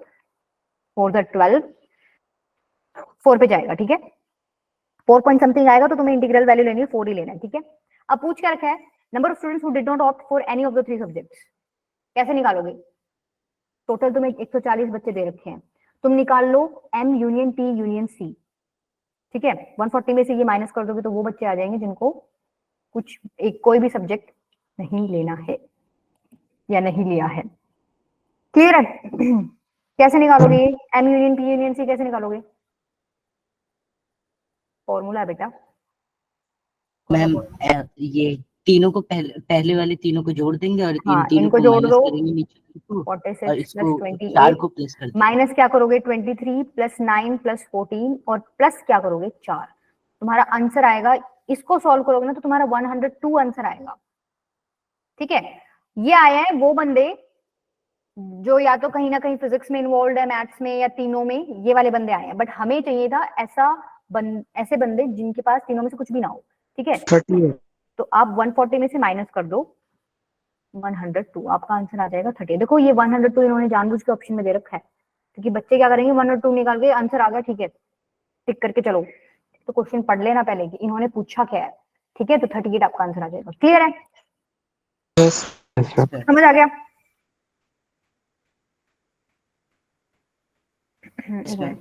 4 से 12, 4 पे जाएगा, ठीक है। 4 पॉइंट समथिंग आएगा तो तुम्हें इंटीग्रल वैल्यू लेनी है, 4 ही लेना है, ठीक है। अब पूछ क्या रखा है, number of students who did not opt for any of the 3 subjects. कैसे निकालोगे? टोटल तुम्हें 140 बच्चे दे रखे हैं, तुम निकाल लो M union P union C, ठीक है। 140 में से ये माइनस कर दोगे तो वो बच्चे आ जाएंगे जिनको कुछ एक कोई भी सब्जेक्ट नहीं लेना है या नहीं लिया है। क्लियर है? कैसे निकालोगे ये M union P union C, कैसे निकालोगे? फॉर्मूला है बेटा। मैम ये तीनों को पहले वाले तीनों को जोड़ देंगे और इन हाँ, तीनों इनको को जोड़ माइनस दो, करेंगे नीचे को, 46 और प्लस इसको 28 4 को प्लस कर देंगे। माइनस क्या करोगे 23 प्लस 9 प्लस 14 और प्लस क्या करोगे 4। तुम्हारा आंसर आएगा, इसको सॉल्व करोगे ना तो तुम्हारा 102 आंसर आएगा, ठीक है। ये आया है वो बंदे जो या तो कहीं ना कहीं फिजिक्स में इन्वॉल्व है, मैथ्स में या तीनों में, ये वाले बंदे आए हैं। बट हमें चाहिए था ऐसे बंदे जिनके पास तीनों में से कुछ भी ना हो, ठीक है। 30 तो आप 140 में से माइनस कर दो 102, आपका आंसर आ जाएगा 30। देखो ये 102 इन्होंने जानबूझ के ऑप्शन में दे रखा है, क्योंकि बच्चे क्या करेंगे 102 निकाल के आंसर आ गया, ठीक है, टिक करके चलो। तो क्वेश्चन पढ़ लेना पहले कि इन्होंने पूछा क्या है, ठीक है। तो 38 आपका आंसर आ जाएगा। क्लियर है? समझ आ गया? एक मिनट।